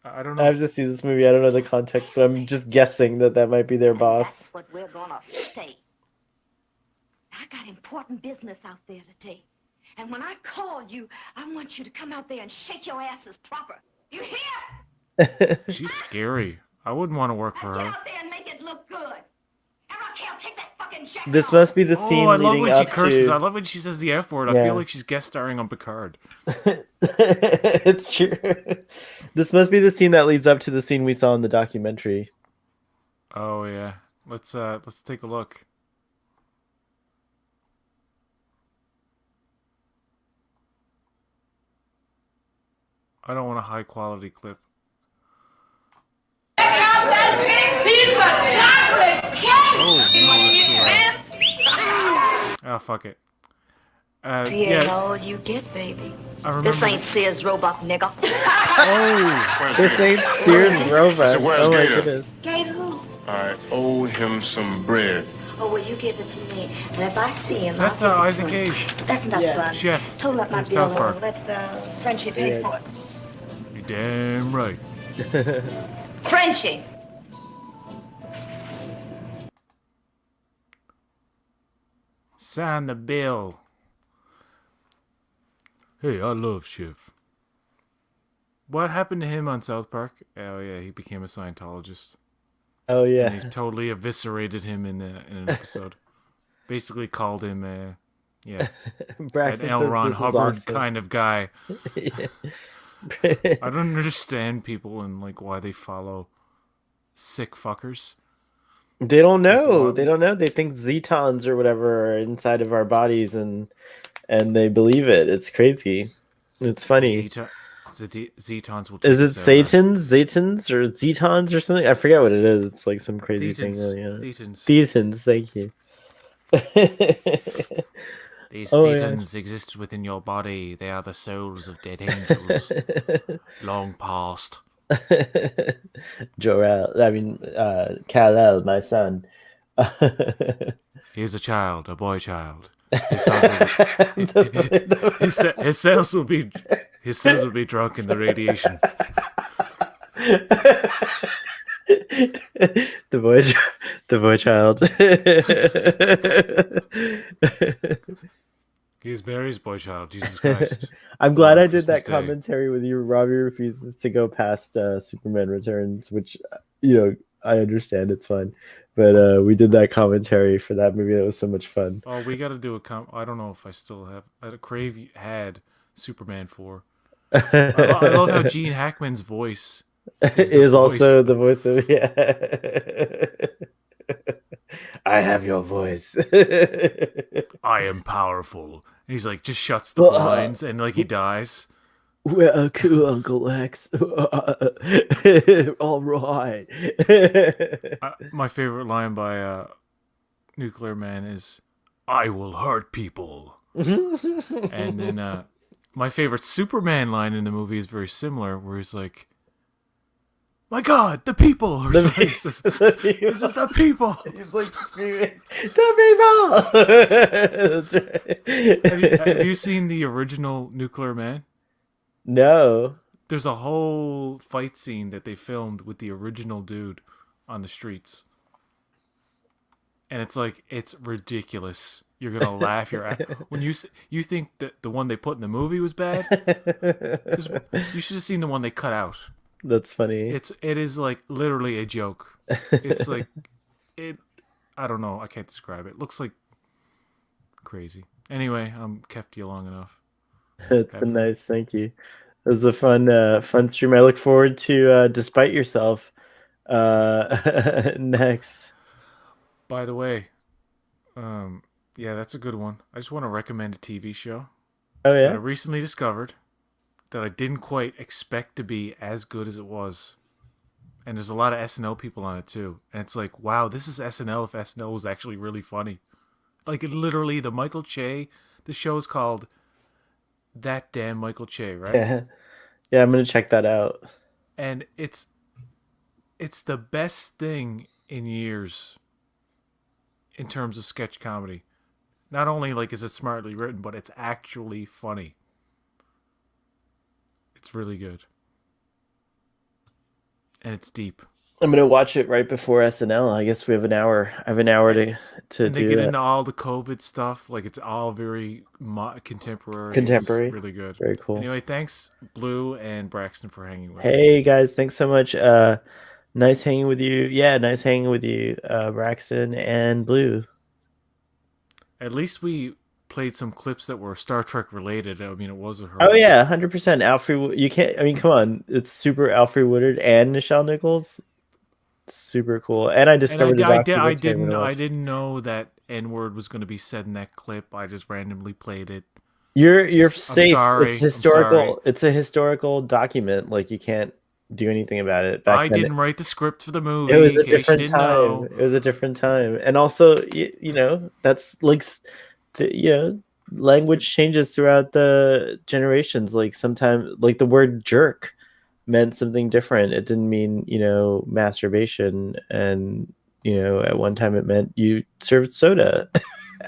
I don't I know. have to see this movie. I don't know the context, but I'm just guessing that might be their boss. That's what we're gonna stay. I got important business out there today. And when I call you, I want you to come out there and shake your asses proper. You hear? She's scary. I wouldn't want to work for Get her. out there and make it look good. And Raquel, take that fucking jacket This off. must be the scene Oh, I love leading when she up curses. I to. love when she says the F word. I Yeah. feel like she's guest starring on Picard. It's true. This must be the scene that leads up to the scene we saw in the documentary. Oh yeah. Let's take a look. I don't want a high quality clip. Oh no, that's too loud. Oh, fuck it. See Yeah, all you get, baby. I remember. This ain't Sears Roebuck, nigga. Oh, This ain't Sears Roebuck. where's Oh my Gator? goodness. Gator who? I owe him some bread. Oh, well, you give it to me. And if I see him, that's I'll give it Isaac to him. Hayes, That's enough Yeah. fun. chef Total up my from bill South Park. and let Frenchie pay Yeah. for it. You're damn right. Frenchie! Sign the bill. Hey, I love Chef. What happened to him on South Park? Oh yeah, he became a Scientologist. Oh And yeah. they totally eviscerated him in an episode. Basically called him an Braxton L. says Ron this is Hubbard awesome. kind of guy. I don't understand people and like why they follow sick fuckers. They don't know. What? They don't know. They think Zetons or whatever are inside of our bodies, and they believe it. It's crazy. It's funny. Zetons will take Is it us everywhere. Zetons, or Zetons or something? I forget what it is. It's like some crazy thing. Thetans. Thetans. Thank you. These Oh, yeah. Thetans exist within your body. They are the souls of dead angels, long past. Kal-El, my son. He's a boy child. His cells will be drunk in the radiation. the boy child. He's Barry's boy child. Jesus Christ. I'm glad I did Christmas that Day. commentary with you. Robbie refuses to go past Superman Returns, which I understand, it's fine, but we did that commentary for that movie. That was so much fun. Oh, we got to do I don't know if I still have. Crave had Superman 4. I love how Gene Hackman's voice is also the voice of I have your voice. I am powerful. And he's like, just shuts the blinds and like he dies. We're cool, Uncle X. All right. My favorite line by Nuclear Man is, I will hurt people. And then my favorite Superman line in the movie is very similar, where he's like, my God, the people! Or something. He says, this is the people! He's like screaming, the people! That's right. Have you seen the original Nuclear Man? No. There's a whole fight scene that they filmed with the original dude on the streets. And it's like, it's ridiculous. You're going to laugh your ass. When you think that the one they put in the movie was bad, you should have seen the one they cut out. That's funny. It is like literally a joke. It's like I don't know. I can't describe it. It looks like crazy. Anyway, I'm kept you long enough. It's been nice. Thank you. It was a fun stream. I look forward to Despite Yourself next. By the way, yeah, that's a good one. I just want to recommend a TV show Oh that I yeah. recently discovered that I didn't quite expect to be as good as it was. And there's a lot of SNL people on it too. And it's like, wow, this is SNL if SNL was actually really funny. Like, literally, the Michael Che, the show's called That Damn Michael Che, right? Yeah, I'm gonna check that out. And it's the best thing in years in terms of sketch comedy. Not only like is it smartly written, but it's actually funny. It's really good. And it's deep. I'm gonna watch it right before SNL. I guess we have an hour. I have an hour to And they do get that. into all the COVID stuff. Like, it's all very contemporary. Contemporary. It's really good. Very cool. Anyway, thanks, Blue and Braxton, for hanging with us. Hey guys, thanks so much. Nice hanging with you. Yeah, nice hanging with you, Braxton and Blue. At least we played some clips that were Star Trek related. I mean, it was a Oh yeah, 100%. Alfred, you can't. I mean, come on. It's super Alfred Woodard and Nichelle Nichols. Super cool. And I discovered And I documentary didn't when I I watched. didn't know that N-word was going to be said in that clip. I just randomly played it. You're safe. sorry, It's I'm historical. sorry. It's a historical document. Like, you can't do anything about it. I then, didn't write the script for the movie. It was a in case you different didn't time. know. It was a different time. And also, that's like language changes throughout the generations. Like sometimes, like the word jerk meant something different. It didn't mean, masturbation. And, at one time it meant you served soda.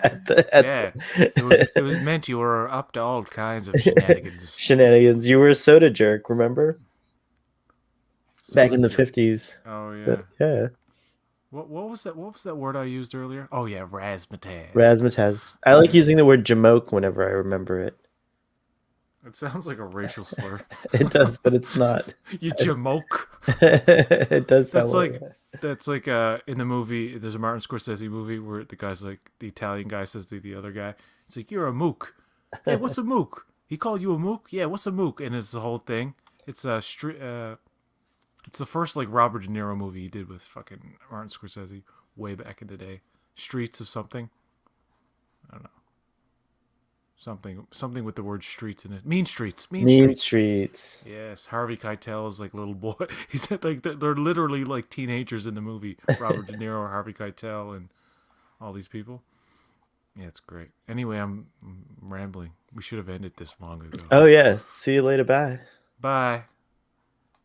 It meant you were up to all kinds of shenanigans. Shenanigans. You were a soda jerk, remember? Back in the 50s. Oh, yeah. So, yeah. What was that? What was that word I used earlier? Oh, yeah, razzmatazz. Razzmatazz. I like using the word jamoke whenever I remember it. It sounds like a racial slur. It does, but it's not. You jamoke. It does sound That's like in the movie, there's a Martin Scorsese movie where the Italian guy says to the other guy, it's like, you're a mook. Hey, what's a mook? He called you a mook? Yeah, what's a mook? And it's the whole thing. It's the first like Robert De Niro movie he did with fucking Martin Scorsese way back in the day. Streets of something. I don't know. Something with the word streets in it. Mean Streets. Mean Streets. Yes, Harvey Keitel is like little boy. He's like they're literally like teenagers in the movie. Robert De Niro, Harvey Keitel, and all these people. Yeah, it's great. Anyway, I'm rambling. We should have ended this long ago. Oh yeah. See you later. Bye. Bye.